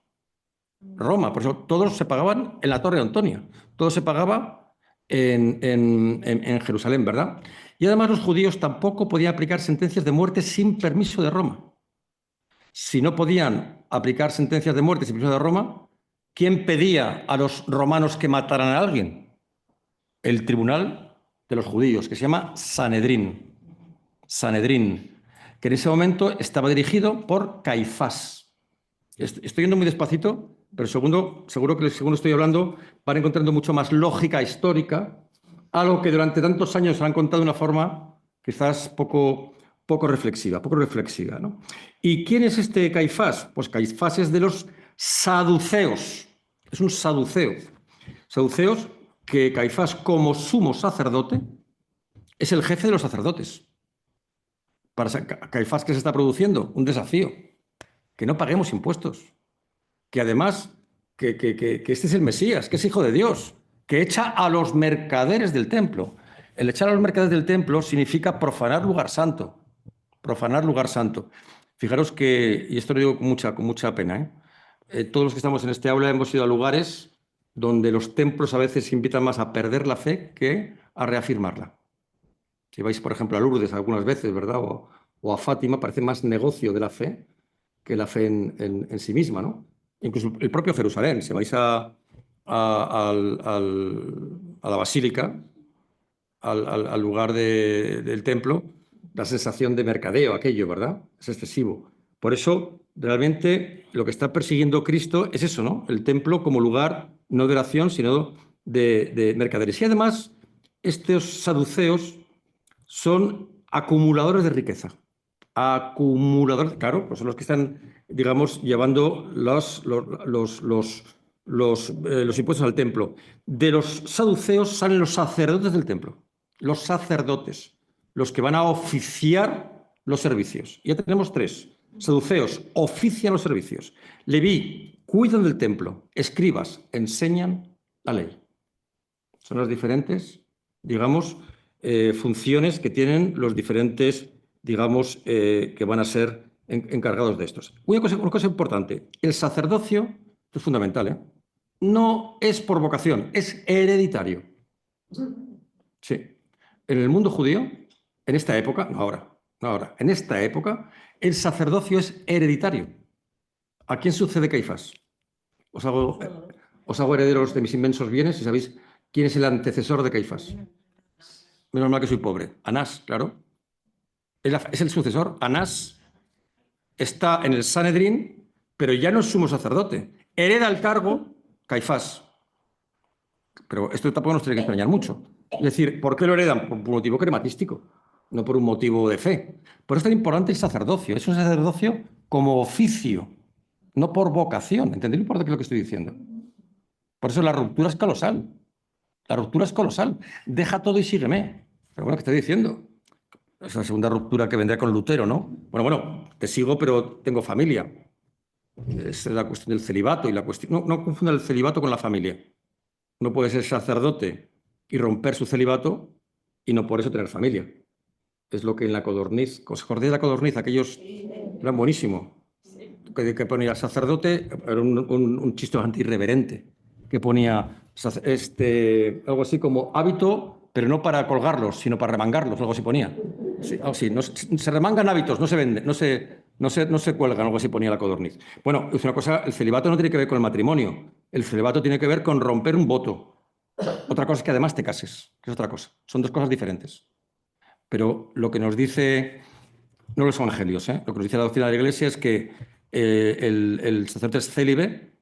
Roma. Por eso todos se pagaban en la Torre de Antonia. Todo se pagaba en Jerusalén, ¿verdad? Y además los judíos tampoco podían aplicar sentencias de muerte sin permiso de Roma. Si no podían aplicar sentencias de muerte sin permiso de Roma, ¿quién pedía a los romanos que mataran a alguien? El tribunal de los judíos, que se llama Sanedrín. Sanedrín, que en ese momento estaba dirigido por Caifás. Estoy yendo muy despacito, pero seguro que según estoy hablando van encontrando mucho más lógica histórica, algo que durante tantos años se han contado de una forma quizás poco reflexiva, ¿no? ¿Y quién es este Caifás? Pues Caifás es de los saduceos. Es un saduceo. Saduceos que Caifás, como sumo sacerdote, es el jefe de los sacerdotes. Para Caifás, ¿qué se está produciendo? Un desafío. Que no paguemos impuestos. Que además, que este es el Mesías, que es hijo de Dios, que echa a los mercaderes del templo. El echar a los mercaderes del templo significa profanar lugar santo. Profanar lugar santo. Fijaros que, y esto lo digo con mucha pena, todos los que estamos en este aula hemos ido a lugares donde los templos a veces invitan más a perder la fe que a reafirmarla. Si vais, por ejemplo, a Lourdes algunas veces, ¿verdad? O a Fátima, parece más negocio de la fe que la fe en sí misma, ¿no? Incluso el propio Jerusalén, si vais a la basílica, al lugar del templo, la sensación de mercadeo, aquello, ¿verdad? Es excesivo. Por eso, realmente, lo que está persiguiendo Cristo es eso, ¿no? El templo como lugar no de oración, sino de mercaderes. Y además, estos saduceos son acumuladores de riqueza. Acumuladores, claro, pues son los que están, digamos, llevando los impuestos al templo. De los saduceos salen los sacerdotes del templo. Los sacerdotes, los que van a oficiar los servicios. Ya tenemos tres. Saduceos ofician los servicios. Leví cuidan del templo. Escribas enseñan la ley. Son las diferentes, digamos, funciones que tienen los diferentes, digamos, que van a ser encargados de estos. Una cosa importante, el sacerdocio, esto es fundamental, no es por vocación, es hereditario. Sí. En el mundo judío, en esta época, no ahora, en esta época, el sacerdocio es hereditario. ¿A quién sucede Caifás? Os hago herederos de mis inmensos bienes y sabéis quién es el antecesor de Caifás. Menos mal que soy pobre. Anás, claro. Es el sucesor. Anás está en el Sanedrín, pero ya no es sumo sacerdote. Hereda el cargo Caifás. Pero esto tampoco nos tiene que extrañar mucho. Es decir, ¿por qué lo heredan? Por un motivo crematístico, no por un motivo de fe. Por eso es tan importante el sacerdocio. Es un sacerdocio como oficio, no por vocación. ¿Entendéis lo importante que es lo que estoy diciendo? Por eso la ruptura es colosal. La ruptura es colosal. Deja todo y sígueme. Pero bueno, ¿qué estoy diciendo? Es la segunda ruptura que vendrá con Lutero, ¿no? Bueno, te sigo, pero tengo familia. Es la cuestión del celibato y la cuestión. No confunda el celibato con la familia. No puede ser sacerdote y romper su celibato y no por eso tener familia. Es lo que en la codorniz, ¿os acordáis de la codorniz? Aquellos eran buenísimos. Que ponía sacerdote, era un chiste bastante irreverente, que ponía algo así como hábito, pero no para colgarlos, sino para remangarlos, algo así ponía. Sí, algo así. Se remangan hábitos, no se venden, no se cuelgan, algo así ponía la codorniz. Bueno, es una cosa, el celibato no tiene que ver con el matrimonio, el celibato tiene que ver con romper un voto. Otra cosa es que además te cases, que es otra cosa. Son dos cosas diferentes. Pero lo que nos dice, no los evangelios, lo que nos dice la doctrina de la Iglesia es que el sacerdote es célibe,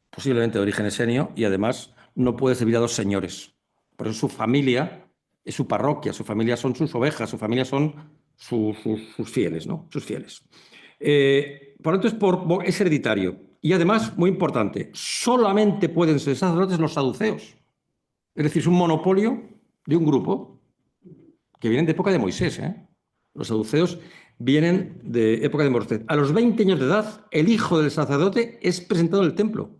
posiblemente de origen esenio, y además no puede servir a dos señores. Por eso su familia es su parroquia, su familia son sus ovejas, su familia son sus fieles, ¿no? Sus fieles. Por lo tanto, es hereditario. Y además, muy importante, solamente pueden ser sacerdotes los saduceos. Es decir, es un monopolio de un grupo que vienen de época de Moisés. Los saduceos vienen de época de Moisés. A los 20 años de edad, el hijo del sacerdote es presentado en el templo,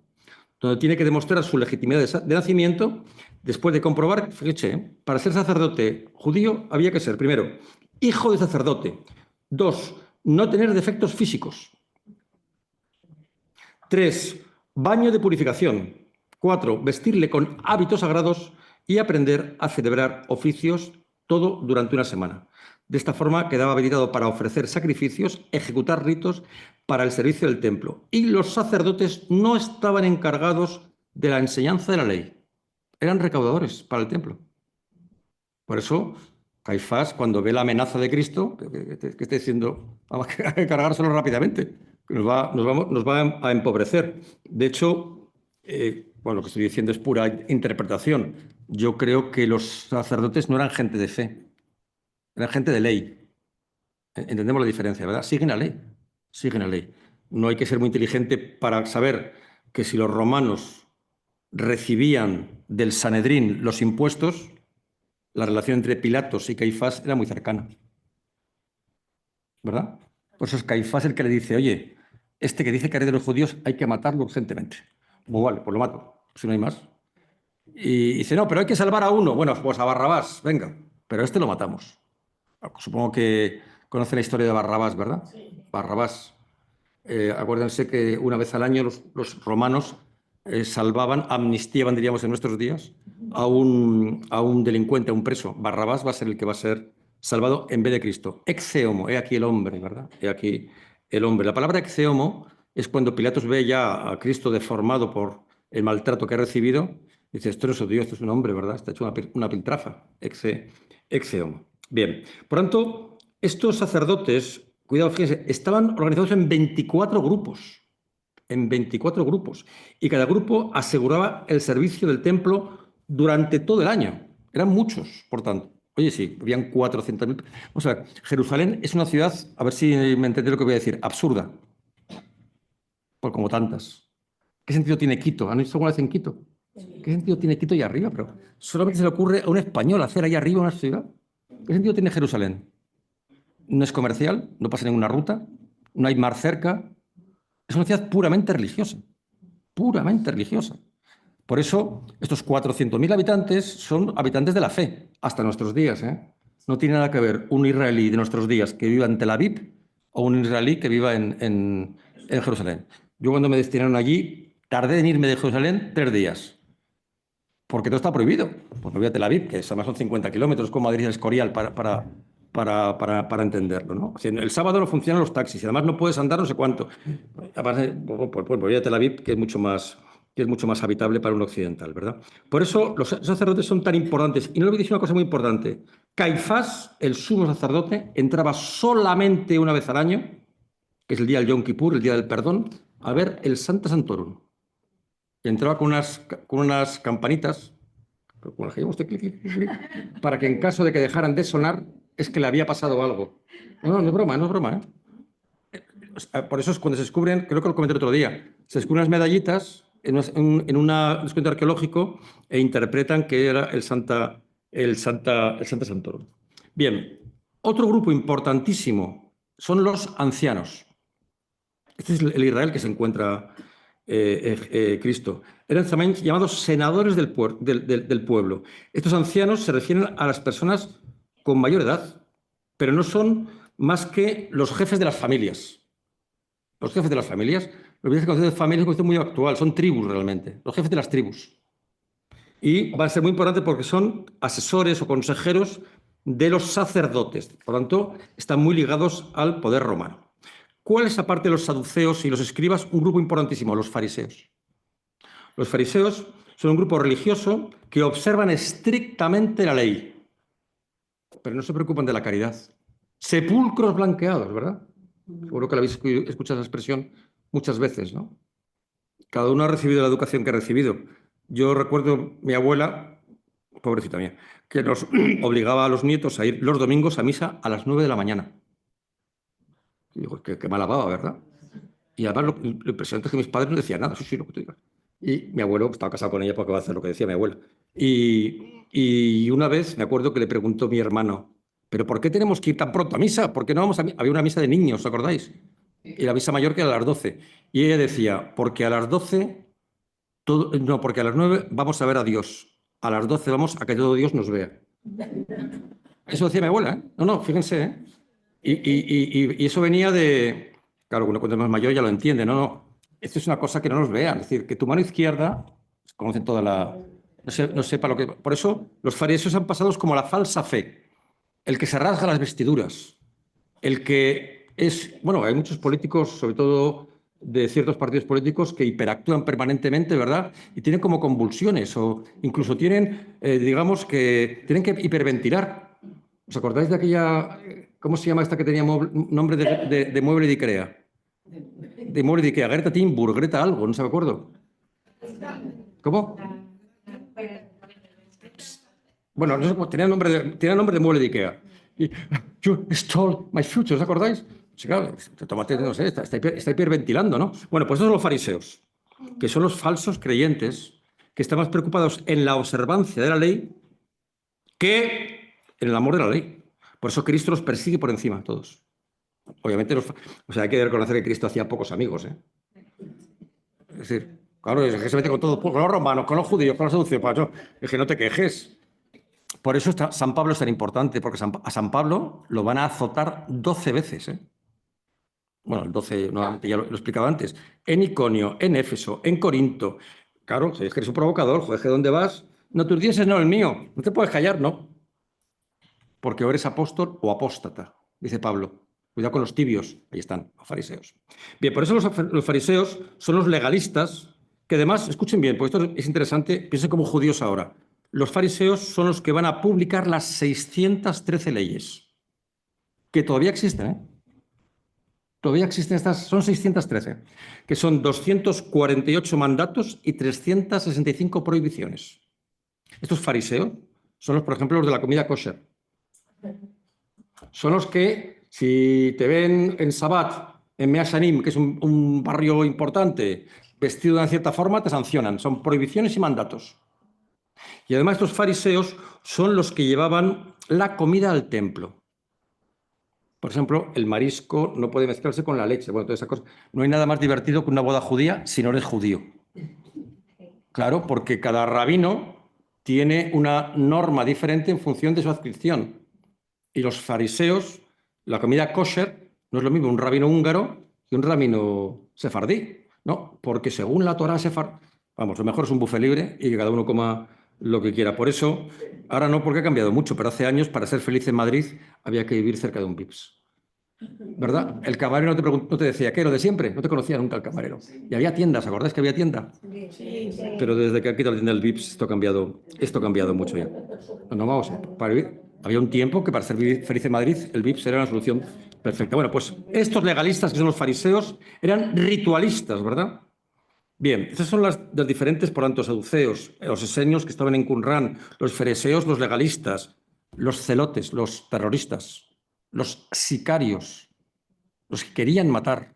donde tiene que demostrar su legitimidad de nacimiento después de comprobar, fíjate, para ser sacerdote judío había que ser, primero, hijo de sacerdote. 2, no tener defectos físicos. 3, baño de purificación. 4, vestirle con hábitos sagrados y aprender a celebrar oficios, todo durante una semana. De esta forma quedaba habilitado para ofrecer sacrificios, ejecutar ritos para el servicio del templo. Y los sacerdotes no estaban encargados de la enseñanza de la ley. Eran recaudadores para el templo. Por eso, Caifás, cuando ve la amenaza de Cristo, que está diciendo, vamos a cargárselo rápidamente, que nos va a empobrecer. De hecho, bueno, lo que estoy diciendo es pura interpretación. Yo creo que los sacerdotes no eran gente de fe, eran gente de ley. Entendemos la diferencia, ¿verdad? Siguen la ley, siguen la ley. No hay que ser muy inteligente para saber que si los romanos recibían del Sanedrín los impuestos, la relación entre Pilatos y Caifás era muy cercana, ¿verdad? Por eso es Caifás el que le dice, oye, este que dice que eres de los judíos hay que matarlo urgentemente. Pues vale, pues lo mato, si no hay más. Y dice, no, pero hay que salvar a uno. Bueno, pues a Barrabás, venga, pero a este lo matamos. Supongo que conocen la historia de Barrabás, ¿verdad? Barrabás. Acuérdense que una vez al año los romanos salvaban, amnistiaban, diríamos en nuestros días, a un delincuente, a un preso. Barrabás va a ser el que va a ser salvado en vez de Cristo. Ecce homo, he aquí el hombre, ¿verdad? He aquí el hombre. La palabra ecce homo es cuando Pilatos ve ya a Cristo deformado por el maltrato que ha recibido. Dice, esto no es un Dios, esto es un hombre, ¿verdad? Está hecho una piltrafa. Ecce homo. Bien, por tanto, estos sacerdotes, cuidado, fíjense, estaban organizados en 24 grupos, y cada grupo aseguraba el servicio del templo durante todo el año. Eran muchos, por tanto. Oye, sí, habían 400.000. O sea, Jerusalén es una ciudad, a ver si me entendéis lo que voy a decir, absurda, por como tantas. ¿Qué sentido tiene Quito? ¿Han visto alguna vez en Quito? ¿Qué sentido tiene Quito ahí arriba? Pero solamente se le ocurre a un español hacer ahí arriba una ciudad. ¿Qué sentido tiene Jerusalén? No es comercial, no pasa ninguna ruta, no hay mar cerca. Es una ciudad puramente religiosa, puramente religiosa. Por eso, estos 400.000 habitantes son habitantes de la fe, hasta nuestros días, ¿eh? No tiene nada que ver un israelí de nuestros días que viva en Tel Aviv o un israelí que viva en Jerusalén. Yo cuando me destinaron allí, tardé en irme de Jerusalén 3 días, porque todo está prohibido. Pues me voy a Tel Aviv, que además son 50 kilómetros, como Madrid y el Escorial, para entenderlo, ¿no? O sea, el sábado no funcionan los taxis y además no puedes andar no sé cuánto. Aparte, pues voy a Tel Aviv, que es mucho más habitable para un occidental, ¿verdad? Por eso los sacerdotes son tan importantes. Y no olvidéis una cosa muy importante. Caifás, el sumo sacerdote, entraba solamente una vez al año, que es el día del Yom Kippur, el día del perdón, a ver el Santa Santorum. Y entraba con unas campanitas, como las que llevamos, clic, clic, clic, para que en caso de que dejaran de sonar, es que le había pasado algo. No, no es broma, no es broma, ¿eh? Por eso es cuando se descubren, creo que lo comenté el otro día, se descubren unas medallitas un descuento arqueológico e interpretan que era el Santa Santorum. Bien, otro grupo importantísimo son los ancianos. Este es el Israel que se encuentra Cristo. Eran también llamados senadores del pueblo. Estos ancianos se refieren a las personas con mayor edad, pero no son más que los jefes de las familias. Los jefes de las familias, lo que es el concepto de familia es un concepto muy actual, son tribus realmente, los jefes de las tribus. Y van a ser muy importantes porque son asesores o consejeros de los sacerdotes. Por lo tanto, están muy ligados al poder romano. ¿Cuál es, aparte de los saduceos y los escribas, un grupo importantísimo? Los fariseos. Los fariseos son un grupo religioso que observan estrictamente la ley, pero no se preocupan de la caridad. Sepulcros blanqueados, ¿verdad? Seguro que la habéis escuchado esa expresión muchas veces, ¿no? Cada uno ha recibido la educación que ha recibido. Yo recuerdo mi abuela, pobrecita mía, que nos obligaba a los nietos a ir los domingos a misa a las 9 de la mañana. Y digo, qué mala baba, ¿verdad? Y además lo impresionante es que mis padres no decían nada, sí, sí, lo que tú digas. Y mi abuelo estaba casado con ella porque va a hacer lo que decía mi abuela. Y una vez me acuerdo que le preguntó mi hermano, ¿pero por qué tenemos que ir tan pronto a misa? ¿Por qué no vamos a misa? Había una misa de niños, ¿os acordáis? Y la misa mayor que era a las 12. Y ella decía, porque a las 12, no, porque a las 9 vamos a ver a Dios. A las 12 vamos a que todo Dios nos vea. Eso decía mi abuela, ¿eh? No, no, fíjense, ¿eh? Y eso venía de, claro, uno cuando es más mayor ya lo entiende, no, no, esto es una cosa que no nos vean, es decir, que tu mano izquierda, conocen toda la, no sepa lo que, por eso los fariseos han pasado como la falsa fe, el que se rasga las vestiduras, el que es, bueno, hay muchos políticos, sobre todo de ciertos partidos políticos, que hiperactúan permanentemente, ¿verdad? Y tienen como convulsiones o incluso tienen, digamos, que tienen que hiperventilar. ¿Os acordáis de aquella, cómo se llama esta que tenía nombre de mueble de Ikea? De mueble de Ikea, Greta Thunberg, Greta algo, no se me acuerdo. ¿Cómo? Bueno, no sé, tenía nombre de mueble de Ikea. Y, you stole my future, ¿os acordáis? Sí, claro, tómate, no sé, está hiperventilando, ¿no? Bueno, pues esos son los fariseos, que son los falsos creyentes que están más preocupados en la observancia de la ley que en el amor de la ley. Por eso Cristo los persigue por encima, todos. Obviamente, o sea, hay que reconocer que Cristo hacía pocos amigos, ¿eh? Es decir, Claro, es que se mete con todo, con los romanos, con los judíos, con los saduceos. Es que no te quejes. Por eso San Pablo es tan importante, porque a San Pablo lo van a azotar 12 veces, ¿eh? Bueno, el 12, nuevamente, ya lo explicaba antes. En Iconio, en Éfeso, en Corinto. Claro, es que eres un provocador, joder, que ¿dónde vas? No, tus dioses, no el mío. No te puedes callar, ¿no? Porque o eres apóstol o apóstata, dice Pablo. Cuidado con los tibios. Ahí están, los fariseos. Bien, por eso los fariseos son los legalistas, que además, escuchen bien, porque esto es interesante, piensen como judíos ahora. Los fariseos son los que van a publicar las 613 leyes, que todavía existen, ¿eh? Todavía existen estas, son 613, que son 248 mandatos y 365 prohibiciones. Estos fariseos son los, por ejemplo, los de la comida kosher. Son los que, si te ven en Sabbat, en Mea Shanim, que es un barrio importante, vestido de una cierta forma, te sancionan. Son prohibiciones y mandatos. Y además estos fariseos son los que llevaban la comida al templo. Por ejemplo, el marisco no puede mezclarse con la leche. Bueno, todas esas cosas. No hay nada más divertido que una boda judía si no eres judío. Claro, porque cada rabino tiene una norma diferente en función de su adscripción. Y los fariseos, la comida kosher, no es lo mismo un rabino húngaro que un rabino sefardí, ¿no? Porque según la Torá sefardí, vamos, lo mejor es un buffet libre y que cada uno coma lo que quiera. Por eso, ahora no, porque ha cambiado mucho, pero hace años, para ser feliz en Madrid, había que vivir cerca de un Vips. ¿Verdad? El camarero no te decía, ¿qué? Lo de siempre, no te conocía nunca el camarero. Y había tiendas, ¿acordáis que había tienda? Sí. Pero desde que ha quitado la tienda del Vips, esto ha cambiado mucho ya. No, vamos, había un tiempo que para ser feliz en Madrid, el Vips era una solución perfecta. Bueno, pues estos legalistas, que son los fariseos, eran ritualistas, ¿verdad? Bien, estas son las diferentes, por tanto, saduceos, los esenios que estaban en Qumran, los fariseos, los legalistas, los celotes, los terroristas, los sicarios, los que querían matar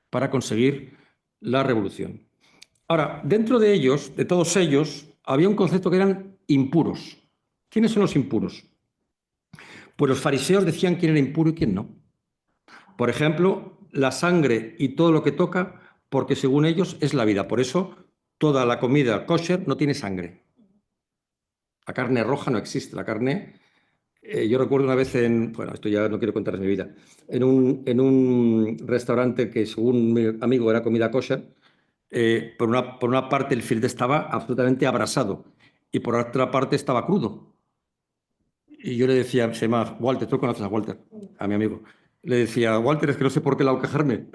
para conseguir la revolución. Ahora, dentro de ellos, de todos ellos, había un concepto que eran impuros. ¿Quiénes son los impuros? Pues los fariseos decían quién era impuro y quién no. Por ejemplo, la sangre y todo lo que toca, porque según ellos es la vida. Por eso toda la comida kosher no tiene sangre. La carne roja no existe. La carne, yo recuerdo una vez bueno, esto ya no quiero contarles mi vida, en un restaurante que según mi amigo era comida kosher, por una parte el filete estaba absolutamente abrasado y por otra parte estaba crudo. Y yo le decía, se llama Walter, tú conoces a Walter, a mi amigo. Le decía, Walter, es que no sé por qué lado quejarme,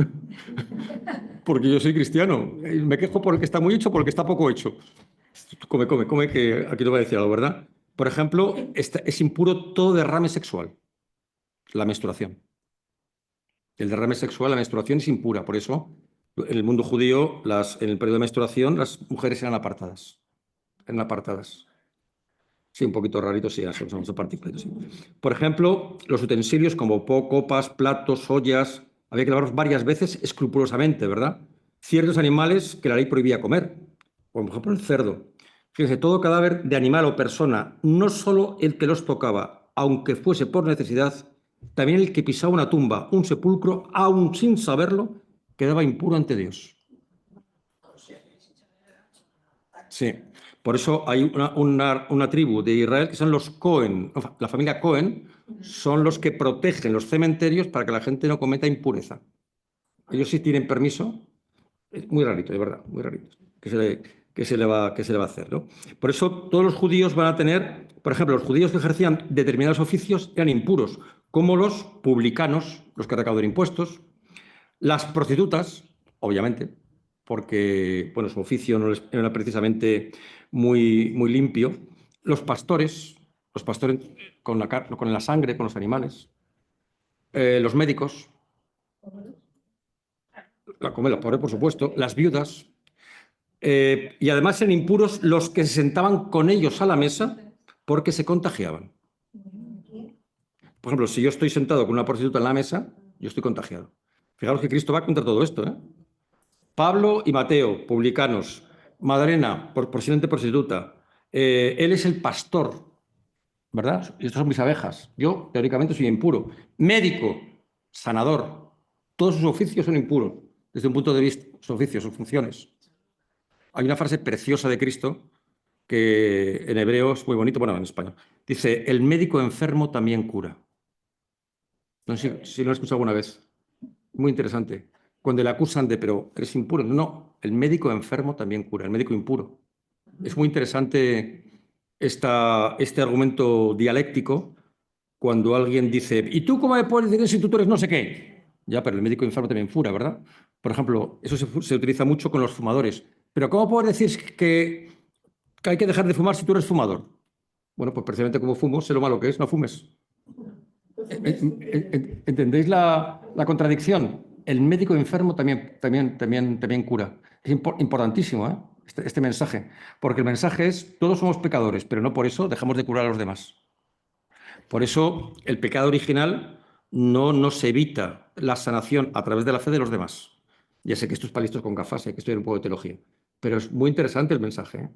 porque yo soy cristiano. Y me quejo por el que está muy hecho, por el que está poco hecho. Come, que aquí te voy a decir algo, ¿verdad? Por ejemplo, es impuro todo derrame sexual, la menstruación. El derrame sexual, la menstruación es impura. Por eso, en el mundo judío, en el periodo de menstruación, las mujeres eran apartadas. Eran apartadas. Sí, un poquito rarito, sí, son partículas. Sí. Por ejemplo, los utensilios como copas, platos, ollas, había que lavarlos varias veces escrupulosamente, ¿verdad? Ciertos animales que la ley prohibía comer, como por ejemplo el cerdo. Fíjense, todo cadáver de animal o persona, no solo el que los tocaba, aunque fuese por necesidad, también el que pisaba una tumba, un sepulcro, aun sin saberlo, quedaba impuro ante Dios. Sí, por eso hay una tribu de Israel que son los Cohen, la familia Cohen, son los que protegen los cementerios para que la gente no cometa impureza. Ellos sí tienen permiso, es muy rarito, de verdad, muy rarito, que se le va a hacer, ¿no? Por eso todos los judíos van a tener, por ejemplo, los judíos que ejercían determinados oficios eran impuros, como los publicanos, los que recaudan impuestos, las prostitutas, obviamente, porque bueno, su oficio no era precisamente muy limpio. Los pastores con la sangre, con los animales. Los médicos, la pobre, por supuesto. Las viudas. Y además eran impuros los que se sentaban con ellos a la mesa porque se contagiaban. Por ejemplo, si yo estoy sentado con una prostituta en la mesa, yo estoy contagiado. Fijaros que Cristo va contra todo esto, ¿eh? Pablo y Mateo, publicanos. Madalena, posiblemente prostituta. Él es el pastor, ¿verdad? Y estas son mis abejas. Yo, teóricamente, soy impuro. Médico, sanador. Todos sus oficios son impuros, desde un punto de vista, sus oficios, sus funciones. Hay una frase preciosa de Cristo que en hebreo es muy bonito, bueno, en español. Dice, el médico enfermo también cura. No sé si lo has escuchado alguna vez. Muy interesante. Cuando le acusan de, pero eres impuro. No, el médico enfermo también cura, el médico impuro. Es muy interesante este argumento dialéctico cuando alguien dice, ¿y tú cómo me puedes decir eso si tú eres no sé qué? Ya, pero el médico enfermo también fura, ¿verdad? Por ejemplo, eso se utiliza mucho con los fumadores. Pero ¿cómo puedes decir que hay que dejar de fumar si tú eres fumador? Bueno, pues precisamente como fumo, sé lo malo que es, no fumes. ¿Entendéis la contradicción? El médico enfermo también cura. Es importantísimo, ¿eh? Este mensaje. Porque el mensaje es, todos somos pecadores, pero no por eso dejamos de curar a los demás. Por eso el pecado original no nos evita la sanación a través de la fe de los demás. Ya sé que esto es para listos con gafas, hay que estudiar un poco de teología. Pero es muy interesante el mensaje, ¿eh?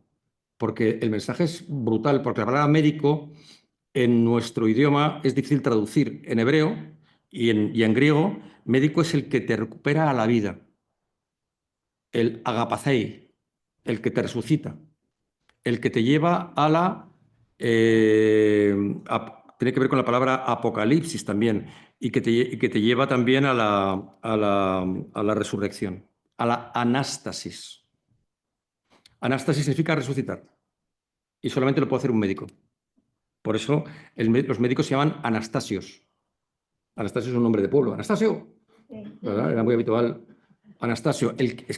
Porque el mensaje es brutal, porque la palabra médico en nuestro idioma es difícil traducir. En hebreo y en griego, médico es el que te recupera a la vida, el agapacei, el que te resucita, el que te lleva a la... tiene que ver con la palabra apocalipsis también, y que te lleva también a la resurrección, a la anástasis. Anástasis significa resucitar, y solamente lo puede hacer un médico. Por eso los médicos se llaman anastasios. Anastasio es un nombre de pueblo. Anastasio, ¿verdad? Era muy habitual. Anastasio,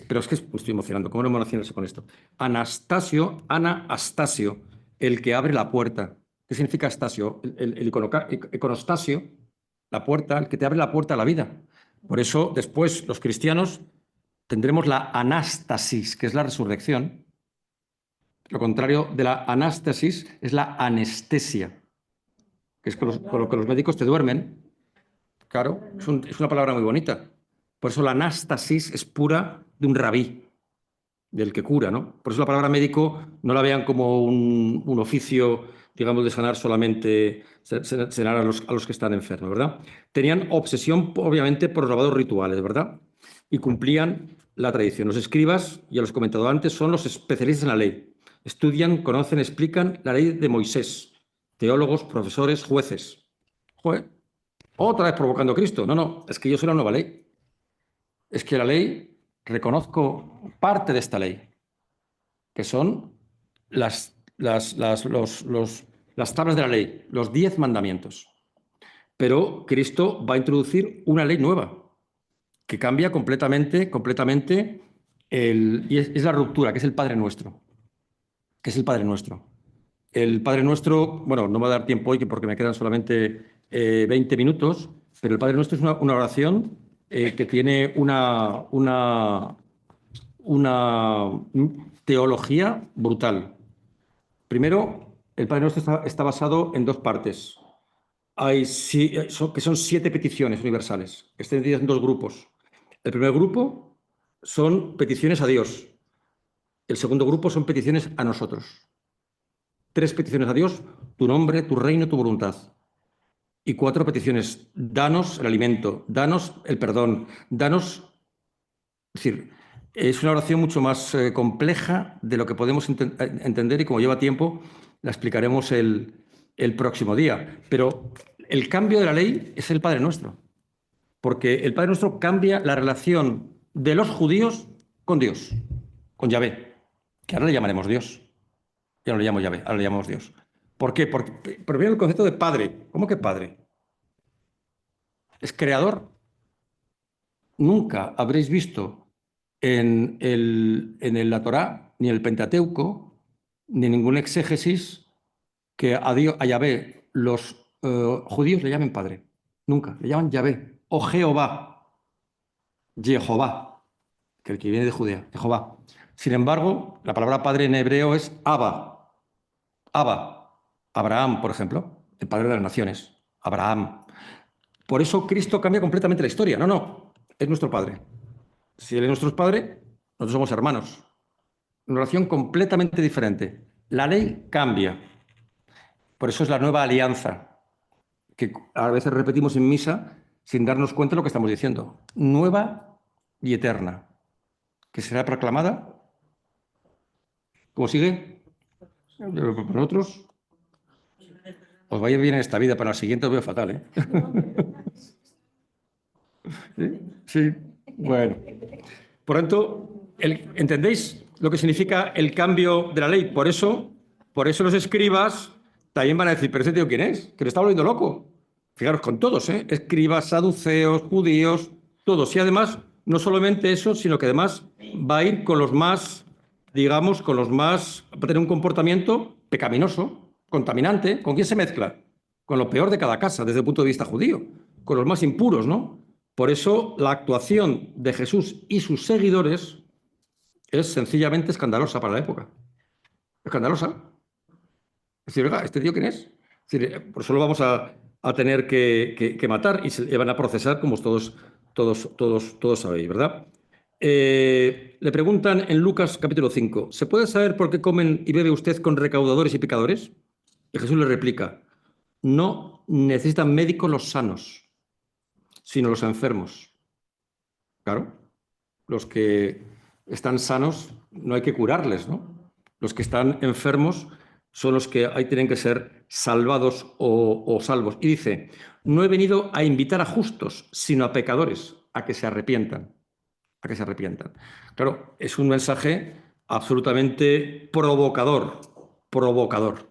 pero es que me estoy emocionando. ¿Cómo no emocionarse con esto? Anastasio, Ana Astasio, el que abre la puerta. ¿Qué significa Astasio? El iconostasio, la puerta, el que te abre la puerta a la vida. Por eso, después, los cristianos tendremos la anástasis, que es la resurrección. Lo contrario de la anástasis es la anestesia, que es con lo que los médicos te duermen. Claro, es una palabra muy bonita. Por eso la anástasis es pura de un rabí, del que cura, ¿no? Por eso la palabra médico no la vean como un oficio, digamos, de sanar solamente, sanar a los que están enfermos, ¿verdad? Tenían obsesión, obviamente, por los lavados rituales, ¿verdad? Y cumplían la tradición. Los escribas, ya los he comentado antes, son los especialistas en la ley. Estudian, conocen, explican la ley de Moisés. Teólogos, profesores, jueces. Joder, otra vez provocando a Cristo. No, no, es que yo soy la nueva ley. Es que la ley, reconozco parte de esta ley, que son las tablas de la ley, los 10 mandamientos. Pero Cristo va a introducir una ley nueva que cambia completamente, y es la ruptura, que es el Padre Nuestro. Que es el Padre Nuestro. El Padre Nuestro, bueno, no me va a dar tiempo hoy porque me quedan solamente 20 minutos, pero el Padre Nuestro es una oración que tiene una teología brutal. Primero, el Padre Nuestro está basado en dos partes. Que son 7 peticiones universales, extendidas en dos grupos. El primer grupo son peticiones a Dios. El segundo grupo son peticiones a nosotros. 3 peticiones a Dios: tu nombre, tu reino, tu voluntad. Y 4 peticiones: danos el alimento, danos el perdón, danos... Es decir, es una oración mucho más compleja de lo que podemos entender, y como lleva tiempo, la explicaremos el próximo día. Pero el cambio de la ley es el Padre Nuestro, porque el Padre Nuestro cambia la relación de los judíos con Dios, con Yahvé, que ahora le llamaremos Dios. Ya no le llamo Yahvé, ahora le llamamos Dios. ¿Por qué? Porque proviene el concepto de padre. ¿Cómo que padre? Es creador. Nunca habréis visto la Torá, ni en el Pentateuco, ni en ningún exégesis, que a Yahvé los judíos le llamen padre. Nunca. Le llaman Yahvé o Jehová. Jehová, que el que viene de Judea, Jehová. Sin embargo, la palabra padre en hebreo es Abba. Abba. Abraham, por ejemplo, el padre de las naciones. Abraham. Por eso Cristo cambia completamente la historia. No, no, es nuestro Padre. Si Él es nuestro Padre, nosotros somos hermanos. Una relación completamente diferente. La ley cambia. Por eso es la nueva alianza, que a veces repetimos en misa sin darnos cuenta de lo que estamos diciendo. Nueva y eterna, que será proclamada ¿Cómo sigue? Para nosotros, os vaya bien en esta vida, para la siguiente os veo fatal, ¿eh? ¿Sí? Sí. Bueno. Por tanto, ¿entendéis lo que significa el cambio de la ley? Por eso los escribas también van a decir, pero ese tío, ¿quién es? Que lo está volviendo loco. Fijaros, con todos, ¿eh? Escribas, saduceos, judíos, todos. Y además, no solamente eso, sino que además va a ir con los más, digamos, con los más, va a tener un comportamiento pecaminoso, contaminante. ¿Con quién se mezcla? Con lo peor de cada casa, desde el punto de vista judío, con los más impuros, ¿no? Por eso la actuación de Jesús y sus seguidores es sencillamente escandalosa para la época. Escandalosa. Es decir, oiga, ¿este tío quién es? Es decir, por eso lo vamos a tener que matar y se le van a procesar, como todos sabéis, ¿verdad? Le preguntan en Lucas capítulo 5, ¿se puede saber por qué comen y bebe usted con recaudadores y pecadores? Y Jesús le replica, no necesitan médicos los sanos, sino los enfermos. Claro, los que están sanos no hay que curarles, ¿no? Los que están enfermos son los que ahí tienen que ser salvados o salvos. Y dice, no he venido a invitar a justos, sino a pecadores, a que se arrepientan, a que se arrepientan. Claro, es un mensaje absolutamente provocador, provocador.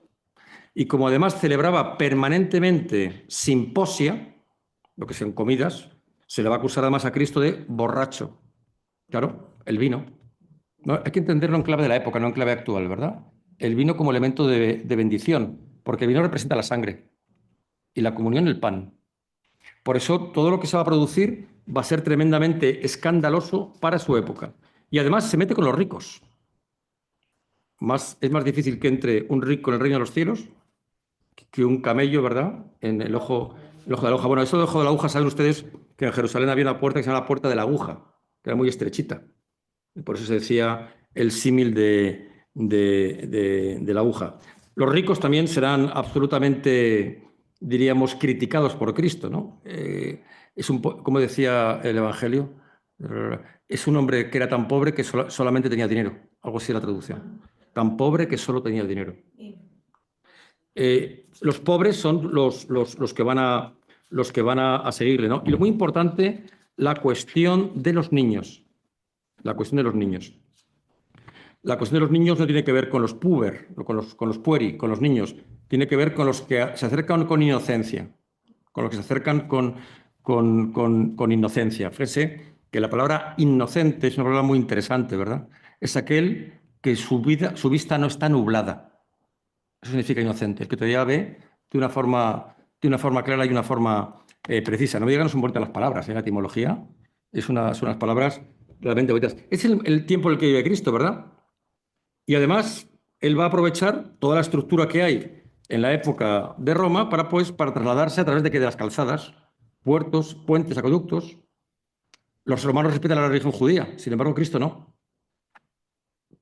Y como además celebraba permanentemente simposia, lo que son comidas, se le va a acusar además a Cristo de borracho. Claro, el vino. No, hay que entenderlo en clave de la época, no en clave actual, ¿verdad? El vino como elemento de bendición, porque el vino representa la sangre y la comunión el pan. Por eso todo lo que se va a producir va a ser tremendamente escandaloso para su época. Y además se mete con los ricos. Es más difícil que entre un rico en el reino de los cielos que un camello, ¿verdad? En el ojo de la aguja. Bueno, eso del ojo de la aguja, saben ustedes que en Jerusalén había una puerta que se llama la puerta de la aguja, que era muy estrechita. Por eso se decía el símil de la aguja. Los ricos también serán absolutamente, diríamos, criticados por Cristo, ¿no? Como decía el Evangelio, es un hombre que era tan pobre que solamente tenía dinero. Algo así es la traducción. Tan pobre que solo tenía dinero. Los pobres son los que van a seguirle, ¿no? Y lo muy importante, la cuestión de los niños. La cuestión de los niños. La cuestión de los niños no tiene que ver con los puber, con los pueri, con los niños. Tiene que ver con los que se acercan con inocencia, con los que se acercan con inocencia. Fíjense que la palabra inocente es una palabra muy interesante, ¿verdad? Es aquel que su vista no está nublada. Eso significa inocente, el que todavía ve de una forma clara y una forma precisa. No me digan, no son bonitas las palabras, la etimología son unas palabras realmente bonitas. Es el tiempo en el que vive Cristo, ¿verdad? Y además, él va a aprovechar toda la estructura que hay en la época de Roma para trasladarse a través de las calzadas, puertos, puentes, acueductos. Los romanos respetan la religión judía, sin embargo, Cristo no.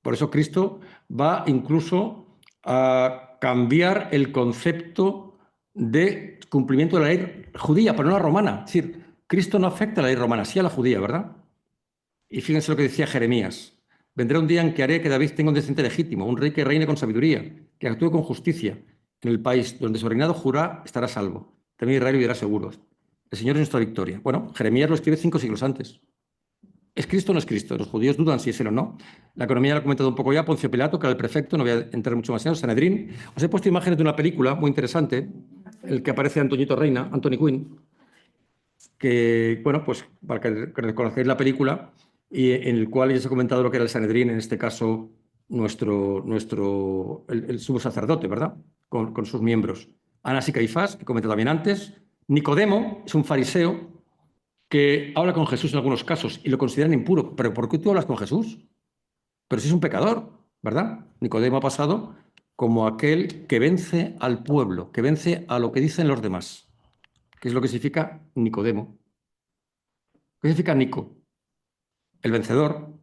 Por eso Cristo va incluso a cambiar el concepto de cumplimiento de la ley judía, pero no la romana. Es decir, Cristo no afecta a la ley romana, sí a la judía, ¿verdad? Y fíjense lo que decía Jeremías. Vendrá un día en que haré que David tenga un descendiente legítimo, un rey que reine con sabiduría, que actúe con justicia en el país donde su reinado jurá estará salvo. También Israel vivirá seguro. El Señor es nuestra victoria. Bueno, Jeremías lo escribe 5 siglos antes. ¿Es Cristo o no es Cristo? Los judíos dudan si es él o no. La economía la he comentado un poco ya. Poncio Pilato, que era el prefecto, no voy a entrar mucho más en el Sanedrín. Os he puesto imágenes de una película muy interesante, en el que aparece Antoñito Reina, Anthony Quinn, que, bueno, pues para que reconozcáis la película, y en el cual ya os he comentado lo que era el Sanedrín, en este caso el sumo sacerdote, ¿verdad? Con sus miembros. Anás y Caifás, que comenté también antes. Nicodemo es un fariseo que habla con Jesús en algunos casos y lo consideran impuro. ¿Pero por qué tú hablas con Jesús? Pero si es un pecador, ¿verdad? Nicodemo ha pasado como aquel que vence al pueblo, que vence a lo que dicen los demás. ¿Qué es lo que significa Nicodemo? ¿Qué significa Nico? El vencedor.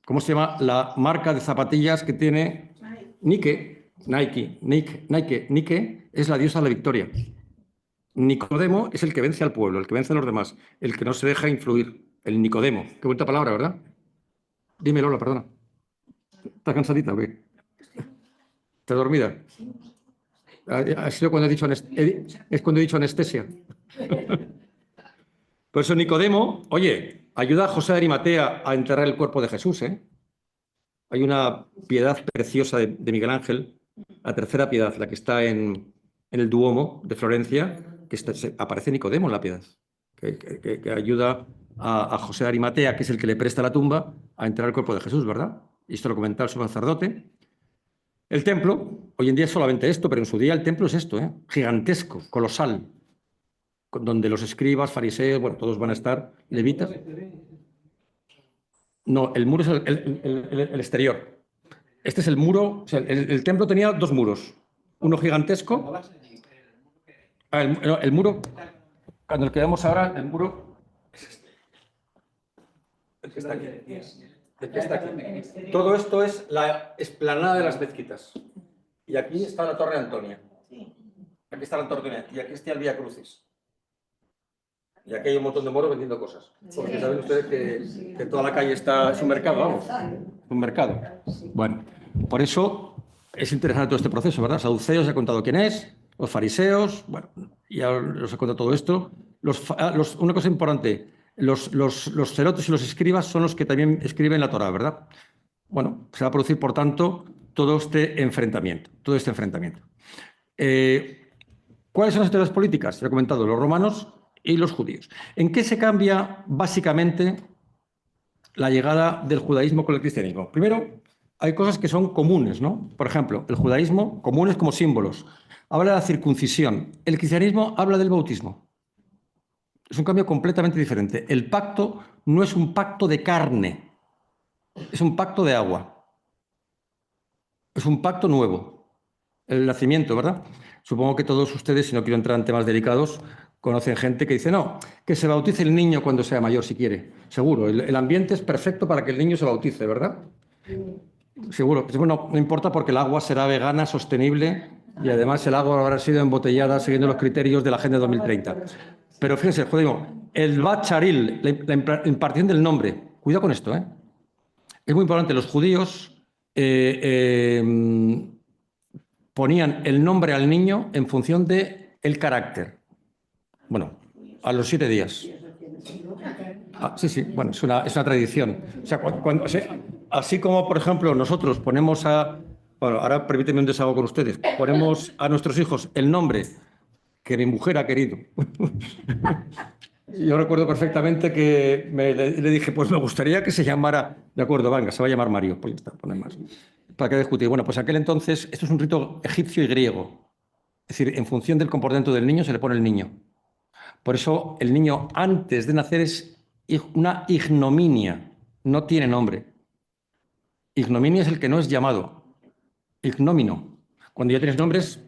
¿Cómo se llama la marca de zapatillas que tiene Nike? Nike es la diosa de la victoria. Nicodemo es el que vence al pueblo, el que vence a los demás, el que no se deja influir. El Nicodemo. Qué bonita palabra, ¿verdad? Dime, Lola, perdona. ¿Estás cansadita o qué? ¿Estás dormida? Ha sido cuando he dicho, es cuando he dicho anestesia. Por eso Nicodemo, oye, ayuda a José de Arimatea a enterrar el cuerpo de Jesús, ¿eh? Hay una piedad preciosa de Miguel Ángel, la tercera piedad, la que está en el Duomo de Florencia, que aparece Nicodemo en la piedad, que ayuda a José de Arimatea, que es el que le presta la tumba, a enterrar el cuerpo de Jesús, ¿verdad? Y esto lo comentaba el sumo sacerdote. El templo, hoy en día es solamente esto, pero en su día el templo es esto, ¿eh? Gigantesco, colosal, donde los escribas, fariseos, bueno, todos van a estar, levitas. No, el muro es el exterior. Este es el muro, o sea, el templo tenía dos muros, uno gigantesco. No, el muro, cuando el que vemos ahora, el muro es este. El que está aquí. El que está aquí. Todo esto es la explanada de las mezquitas. Y aquí está la Torre Antonia. Aquí está la Torre Antonia. Y aquí está el Vía Crucis. Y aquí hay un montón de moros vendiendo cosas. Porque saben ustedes que toda la calle es un mercado, vamos. Un mercado. Bueno, por eso es interesante todo este proceso, ¿verdad? Saduceos, he contado quién es, los fariseos, bueno, ya os he contado todo esto. Una cosa importante, los celotes y los escribas son los que también escriben la Torá, ¿verdad? Bueno, se va a producir, por tanto, todo este enfrentamiento. ¿Cuáles son las teorías políticas? He comentado, los romanos y los judíos. ¿En qué se cambia básicamente la llegada del judaísmo con el cristianismo? Primero, hay cosas que son comunes, ¿no? Por ejemplo, el judaísmo, comunes como símbolos. Habla de la circuncisión. El cristianismo habla del bautismo. Es un cambio completamente diferente. El pacto no es un pacto de carne, es un pacto de agua. Es un pacto nuevo. El nacimiento, ¿verdad? Supongo que todos ustedes, si no quiero entrar en temas delicados, conocen gente que dice, no, que se bautice el niño cuando sea mayor, si quiere. Seguro, el ambiente es perfecto para que el niño se bautice, ¿verdad? Seguro. Bueno, no importa porque el agua será vegana, sostenible y además el agua habrá sido embotellada siguiendo los criterios de la Agenda 2030. Pero fíjense, digo, el Bat Charil, la impartición del nombre, cuidado con esto, ¿eh? Es muy importante. Los judíos ponían el nombre al niño en función del carácter. Bueno, a los 7 días. Sí, bueno, es una tradición. O sea, así como, por ejemplo, nosotros ponemos bueno, ahora permíteme un desahogo con ustedes. Ponemos a nuestros hijos el nombre que mi mujer ha querido. Yo recuerdo perfectamente que le dije, pues me gustaría que se llamara, de acuerdo, venga, se va a llamar Mario. Pues ya está, poner más. ¿Para qué discutir? Bueno, pues aquel entonces, esto es un rito egipcio y griego. Es decir, en función del comportamiento del niño se le pone el niño. Por eso el niño antes de nacer es una ignominia, no tiene nombre. Ignominia es el que no es llamado. Ignómino. Cuando ya tienes nombres,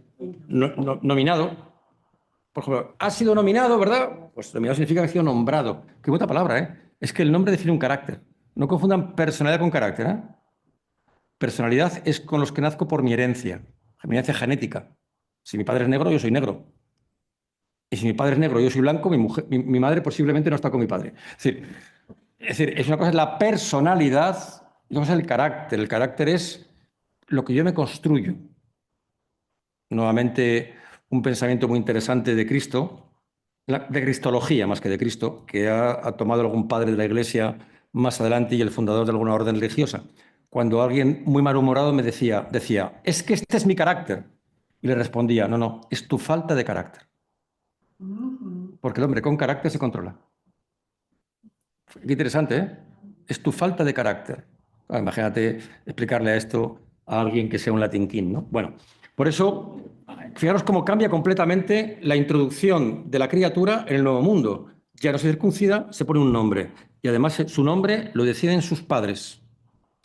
nominado. Por ejemplo, has sido nominado, ¿verdad? Pues nominado significa que has sido nombrado. Qué buena palabra, ¿eh? Es que el nombre define un carácter. No confundan personalidad con carácter, ¿eh? Personalidad es con los que nazco por mi herencia genética. Si mi padre es negro, yo soy negro. Y si mi padre es negro y yo soy blanco, mi madre posiblemente no está con mi padre. Es decir, es una cosa es la personalidad y otra cosa es el carácter. El carácter es lo que yo me construyo. Nuevamente, un pensamiento muy interesante de Cristo, de cristología más que de Cristo, que ha tomado algún padre de la Iglesia más adelante y el fundador de alguna orden religiosa. Cuando alguien muy malhumorado me decía, es que este es mi carácter. Y le respondía, no, es tu falta de carácter. Porque el hombre con carácter se controla. Qué interesante, ¿eh? Es tu falta de carácter. Imagínate explicarle esto a alguien que sea un Latin King, ¿no? Bueno, por eso, fijaros cómo cambia completamente la introducción de la criatura en el nuevo mundo. Ya no se circuncida, se pone un nombre. Y además su nombre lo deciden sus padres.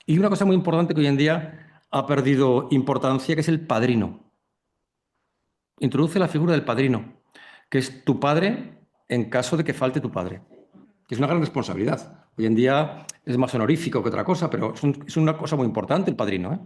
Y una cosa muy importante que hoy en día ha perdido importancia, que es el padrino. Introduce la figura del padrino, que es tu padre en caso de que falte tu padre. Que es una gran responsabilidad. Hoy en día es más honorífico que otra cosa, pero es una cosa muy importante el padrino, ¿eh?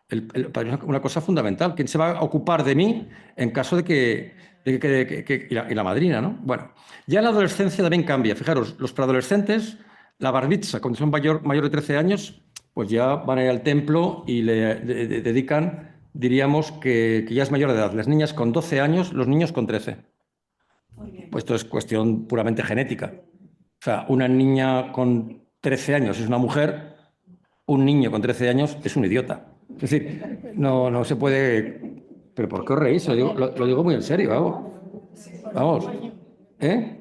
El padrino es una cosa fundamental. ¿Quién se va a ocupar de mí en caso de que y la madrina, ¿no? Bueno, ya en la adolescencia también cambia. Fijaros, los preadolescentes, la bar mitzvah, cuando son mayor de 13 años, pues ya van a ir al templo y le dedican diríamos que ya es mayor de edad. Las niñas con 12 años, los niños con 13. Pues esto es cuestión puramente genética. O sea, una niña con 13 años es una mujer, un niño con 13 años es un idiota. Es decir, no se puede... ¿Pero por qué os reís? Lo digo muy en serio, vamos. Vamos. ¿Eh?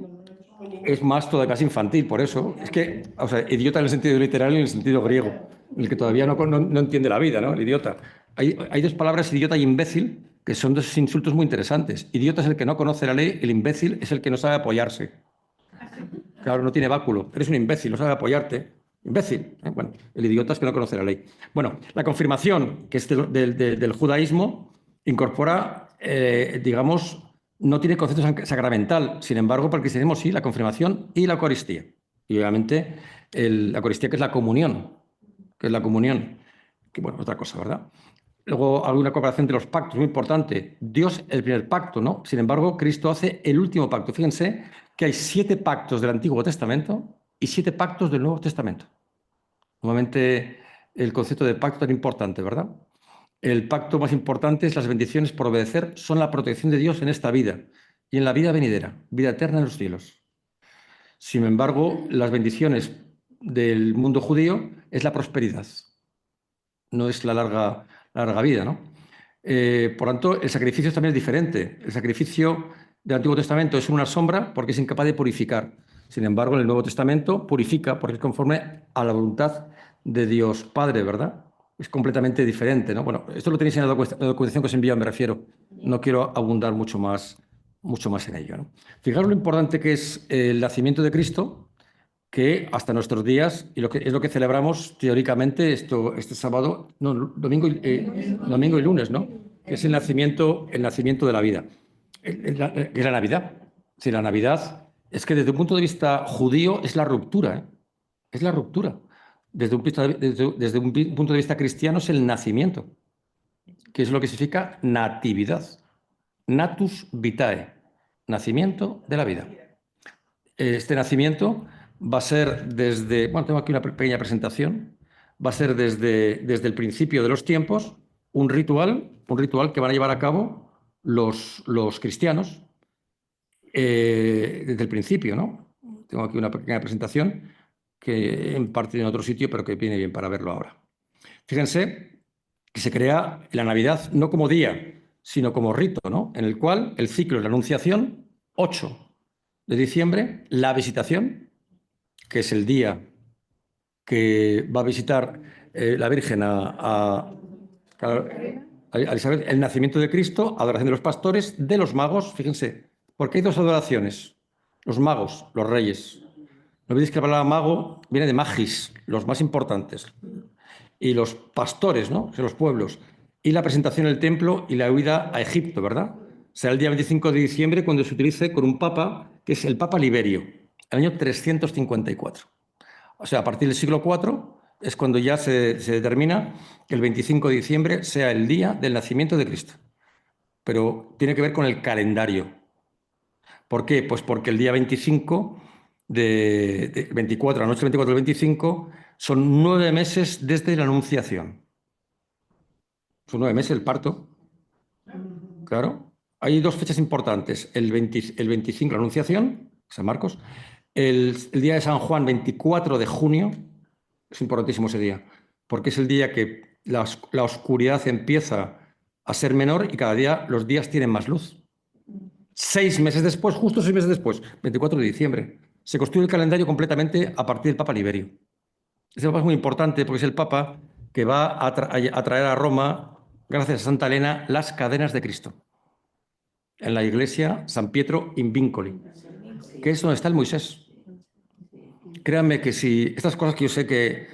Es más todo casi infantil, por eso. Es que, o sea, idiota en el sentido literal y en el sentido griego, en el que todavía no entiende la vida, ¿no? El idiota. Hay dos palabras, idiota y imbécil, que son dos insultos muy interesantes. Idiota es el que no conoce la ley, el imbécil es el que no sabe apoyarse. Claro, no tiene báculo. Eres un imbécil, no sabe apoyarte. Imbécil. Bueno, el idiota es que no conoce la ley. Bueno, la confirmación, que es del judaísmo, incorpora, digamos, no tiene concepto sacramental. Sin embargo, para el cristianismo sí, la confirmación y la Eucaristía. Y obviamente la Eucaristía, que es la comunión. Que es la comunión. Que bueno, otra cosa, ¿verdad? Luego hay una cooperación de los pactos, muy importante. Dios, el primer pacto, ¿no? Sin embargo, Cristo hace el último pacto. Fíjense que hay 7 pactos del Antiguo Testamento y 7 pactos del Nuevo Testamento. Nuevamente, el concepto de pacto tan importante, ¿verdad? El pacto más importante es las bendiciones por obedecer, son la protección de Dios en esta vida y en la vida venidera, vida eterna en los cielos. Sin embargo, las bendiciones del mundo judío es la prosperidad, no es la larga vida, ¿no? Por tanto, el sacrificio también es diferente. El sacrificio del Antiguo Testamento es una sombra porque es incapaz de purificar. Sin embargo, en el Nuevo Testamento purifica porque es conforme a la voluntad de Dios Padre, ¿verdad? Es completamente diferente, ¿no? Bueno, esto lo tenéis en la documentación que os envío, me refiero. No quiero abundar mucho más en ello, ¿no? Fijaros lo importante que es el nacimiento de Cristo, que hasta nuestros días, y es lo que celebramos teóricamente este sábado, no, domingo y lunes, ¿no? Que es el nacimiento de la vida, que es la Navidad. Si la Navidad es que desde un punto de vista judío es la ruptura, ¿eh? Es la ruptura. Desde un punto de vista cristiano es el nacimiento, que es lo que significa natividad. Natus vitae, nacimiento de la vida. Este nacimiento va a ser desde, bueno, tengo aquí una pequeña presentación, va a ser desde el principio de los tiempos un ritual que van a llevar a cabo los cristianos desde el principio, ¿no? Tengo aquí una pequeña presentación que en parte en otro sitio, pero que viene bien para verlo ahora. Fíjense que se crea la Navidad no como día, sino como rito, ¿no? En el cual el ciclo es la Anunciación, 8 de diciembre, la visitación, que es el día que va a visitar la Virgen a Elizabeth, el nacimiento de Cristo, adoración de los pastores, de los magos. Fíjense, porque hay 2 adoraciones, los magos, los reyes. No olvidéis que la palabra mago viene de magis, los más importantes, y los pastores, ¿no? De los pueblos, y la presentación en el templo y la huida a Egipto, ¿verdad? Será el día 25 de diciembre cuando se utilice con un papa, que es el Papa Liberio, el año 354. O sea, a partir del siglo IV es cuando ya se determina que el 25 de diciembre sea el día del nacimiento de Cristo. Pero tiene que ver con el calendario. ¿Por qué? Pues porque el día 25 de 24, la noche 24 del 25, son 9 meses desde la Anunciación. Son 9 meses el parto. Claro. Hay 2 fechas importantes. El 25, la Anunciación, San Marcos. El día de San Juan, 24 de junio, es importantísimo ese día, porque es el día que la oscuridad empieza a ser menor y cada día los días tienen más luz. 6 meses después, justo 6 meses después, 24 de diciembre, se construye el calendario completamente a partir del Papa Liberio. Este papa es muy importante porque es el papa que va a traer a Roma, gracias a Santa Elena, las cadenas de Cristo. En la iglesia San Pietro in Vincoli, que es donde está el Moisés. Créanme que si estas cosas que yo sé que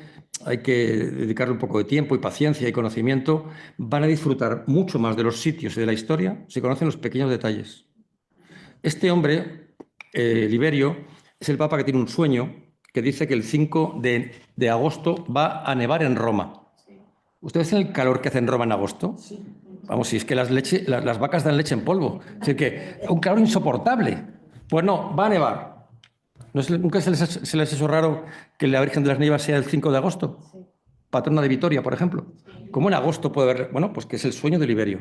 hay que dedicarle un poco de tiempo y paciencia y conocimiento, van a disfrutar mucho más de los sitios y de la historia si conocen los pequeños detalles. Este hombre, Liberio, es el papa que tiene un sueño que dice que el 5 de agosto va a nevar en Roma. ¿Ustedes saben el calor que hace en Roma en agosto? Vamos, si es que las vacas dan leche en polvo. Es decir, que un calor insoportable. Pues no, va a nevar. ¿Nunca se les ha hecho raro que la Virgen de las Nieves sea el 5 de agosto? patrona de Vitoria, por ejemplo. Como en agosto puede haber, bueno, pues que es el sueño de Liberio.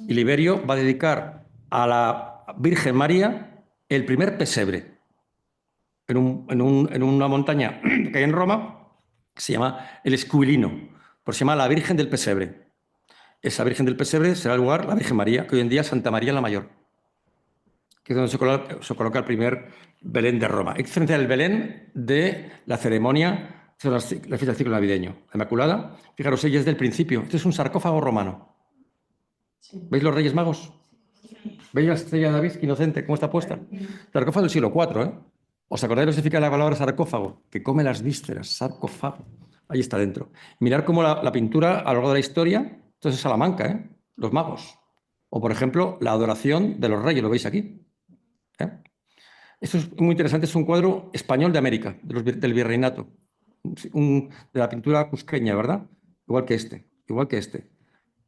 Y Liberio va a dedicar a la Virgen María el primer pesebre en una montaña que hay en Roma, que se llama el Escuilino, se llama la Virgen del Pesebre. Esa Virgen del Pesebre será el lugar, la Virgen María, que hoy en día es Santa María la Mayor, que es donde se coloca el primer Belén de Roma. Hay que diferenciar el Belén de la ceremonia, de la fiesta del ciclo navideño. La Inmaculada, fijaros, ella es del principio. Este es un sarcófago romano. ¿Veis los Reyes Magos? ¿Veis la estrella de David, que inocente, cómo está puesta? Sarcófago del siglo IV, ¿eh? ¿Os acordáis lo que significa la palabra sarcófago? Que come las vísceras, sarcófago. Ahí está dentro. Mirad cómo la pintura a lo largo de la historia, entonces es Salamanca, ¿eh? Los magos. O, por ejemplo, la adoración de los reyes, lo veis aquí. ¿Eh? Esto es muy interesante, es un cuadro español de América, del virreinato, de la pintura cusqueña, ¿verdad? Igual que este, igual que este.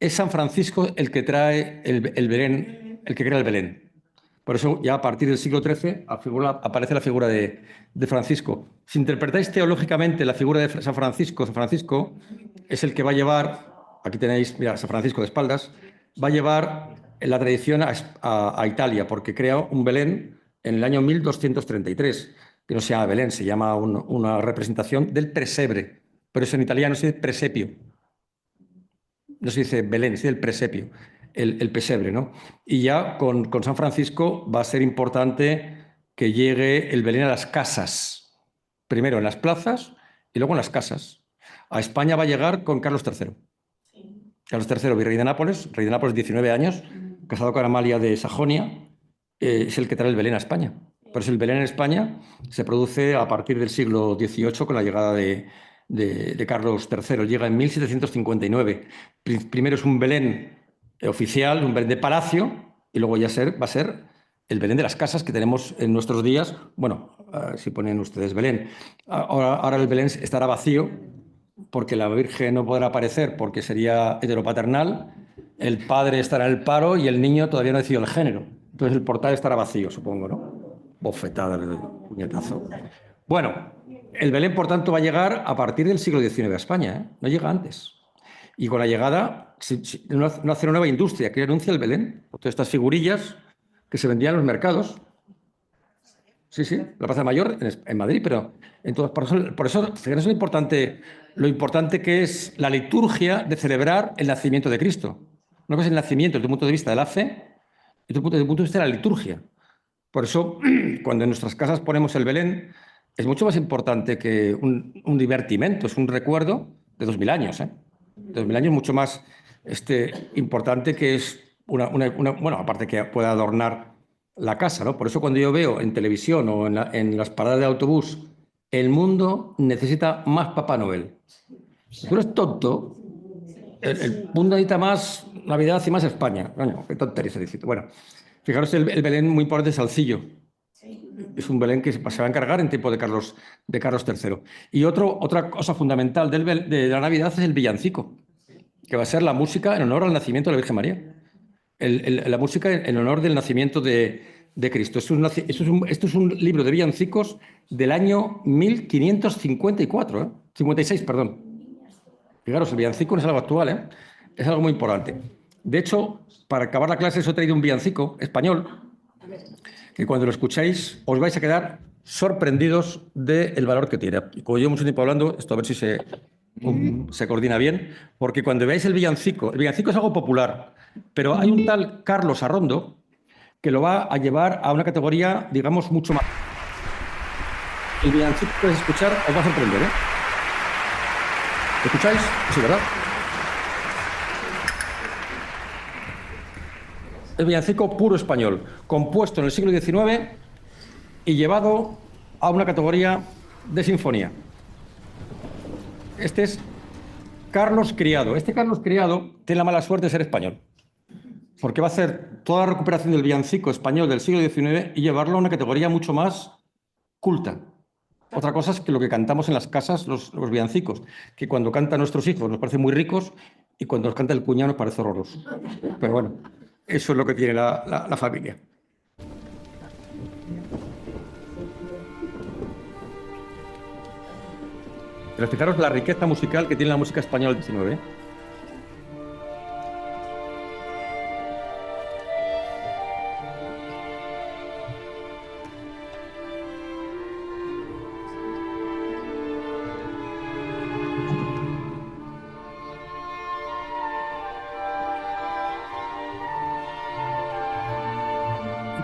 Es San Francisco el que trae el Belén, el que crea el Belén. Por eso ya a partir del siglo XIII aparece la figura de Francisco. Si interpretáis teológicamente la figura de San Francisco es el que va a llevar, aquí tenéis, mira, San Francisco de espaldas, va a llevar la tradición a Italia, porque crea un Belén en el año 1233, que no se llama Belén, se llama una representación del presebre, pero eso en italiano se dice presepio. No se dice Belén, se dice el presepio, el pesebre, ¿no? Y ya con San Francisco va a ser importante que llegue el Belén a las casas, primero en las plazas y luego en las casas. A España va a llegar con Carlos III. Carlos III, virrey de Nápoles, rey de Nápoles 19 años, casado con Amalia de Sajonia, es el que trae el Belén a España. Por eso el Belén en España se produce a partir del siglo XVIII con la llegada de Carlos III. Llega en 1759. Primero es un Belén oficial, un Belén de palacio, y luego ya va a ser el Belén de las casas que tenemos en nuestros días. Bueno, si ponen ustedes Belén. Ahora el Belén estará vacío porque la Virgen no podrá aparecer porque sería heteropaternal, el padre estará en el paro y el niño todavía no ha decidido el género. Entonces el portal estará vacío, supongo, ¿no? Bofetada, puñetazo. Bueno, el Belén, por tanto, va a llegar a partir del siglo XIX a España, ¿eh? No llega antes. Y con la llegada, no hace una nueva industria que anuncia el Belén. Todas estas figurillas que se vendían en los mercados. Sí, sí, la Plaza Mayor en Madrid, pero por eso fijaros lo importante que es la liturgia de celebrar el nacimiento de Cristo. Una cosa es el nacimiento desde el punto de vista de la fe y desde el punto de vista de la liturgia. Por eso, cuando en nuestras casas ponemos el Belén, es mucho más importante que un divertimento, es un recuerdo de 2000 años. De 2000 años mucho más importante que es bueno, aparte que pueda adornar la casa, ¿no? Por eso cuando yo veo en televisión o en las paradas de autobús, el mundo necesita más Papá Noel. Si tú eres tonto, el mundo necesita más Navidad y más España. Coño, qué tontería se dice. Bueno, fijaros, el Belén muy importante es Salcillo. Es un Belén que se va a encargar en tiempo de Carlos III. Y otra cosa fundamental de la Navidad es el villancico, que va a ser la música en honor al nacimiento de la Virgen María. La música en honor del nacimiento de Cristo. Esto es un libro de villancicos del año 1554, 56, perdón. Fijaros, el villancico no es algo actual, ¿eh? Es algo muy importante. De hecho, para acabar la clase os he traído un villancico español que cuando lo escucháis os vais a quedar sorprendidos del valor que tiene. Y como llevo mucho tiempo hablando, esto a ver si se coordina bien, porque cuando veáis el villancico es algo popular, pero hay un tal Carlos Arrondo que lo va a llevar a una categoría, digamos, mucho más. El villancico que vais a escuchar os va a sorprender, ¿eh? ¿Lo escucháis? Sí, ¿verdad? El villancico puro español, compuesto en el siglo XIX y llevado a una categoría de sinfonía. Este es Carlos Criado. Este Carlos Criado tiene la mala suerte de ser español, porque va a hacer toda la recuperación del villancico español del siglo XIX y llevarlo a una categoría mucho más culta. Otra cosa es que lo que cantamos en las casas, los villancicos, que cuando cantan nuestros hijos nos parecen muy ricos y cuando los canta el cuñado nos parece horroroso. Pero bueno, eso es lo que tiene la familia. Pero fijaros la riqueza musical que tiene la música española del 19.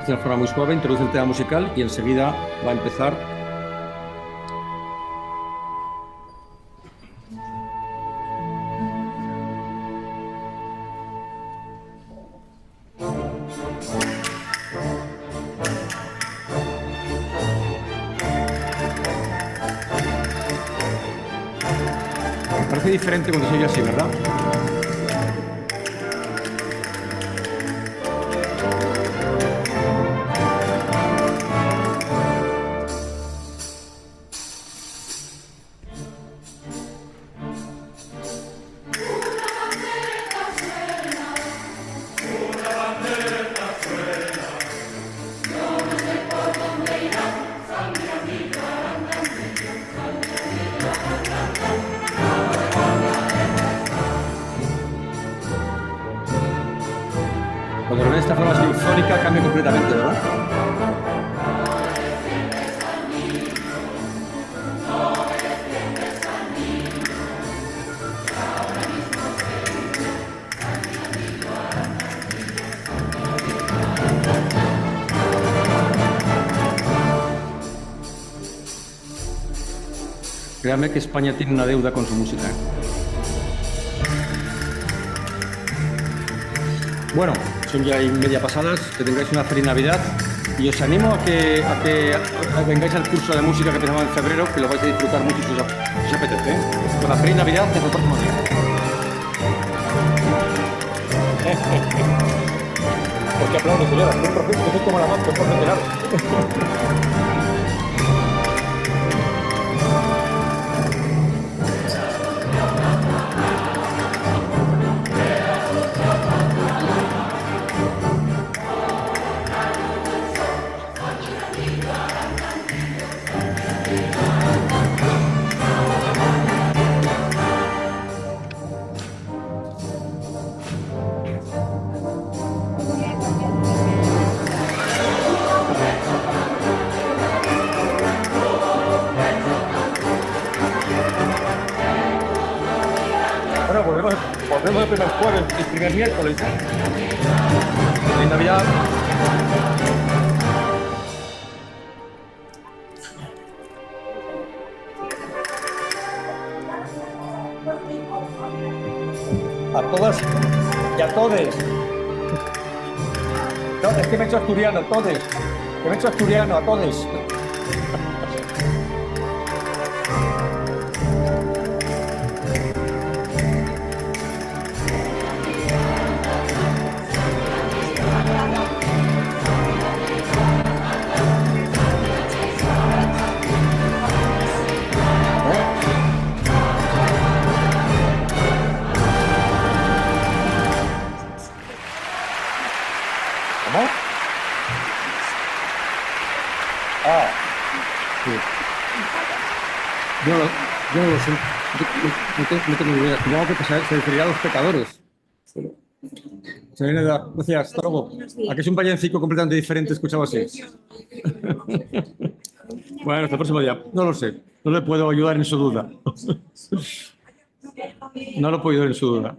De una forma muy suave, introduce el tema musical y enseguida va a empezar. Me parece diferente cuando se oye así, ¿verdad? Cuando lo ven de esta forma sinfónica cambia completamente, ¿verdad? Créanme que España tiene una deuda con su música. Bueno, son ya y media pasadas, que tengáis una feliz Navidad y os animo a que vengáis al curso de música que empezamos en febrero, que lo vais a disfrutar mucho si os apetece. ¿Eh? Con la feliz Navidad hasta el próximo día. ¿Por qué aplaudo, señora? Yo soy como la más profesional. Bueno, volvemos el primer jueves, el primer miércoles. Feliz Navidad. A todas y a todes. No, es que me he hecho asturiano, todes. Que me he hecho asturiano, a todes. ¿Cómo? Ah, sí. Yo no lo sé. No tengo idea. Supongo que se referirá a los pecadores. Gracias, hasta luego. Aquí es un villancico completamente diferente, escuchaba así. Bueno, hasta el próximo día. No lo sé. No le puedo ayudar en su duda. No lo puedo ayudar en su duda.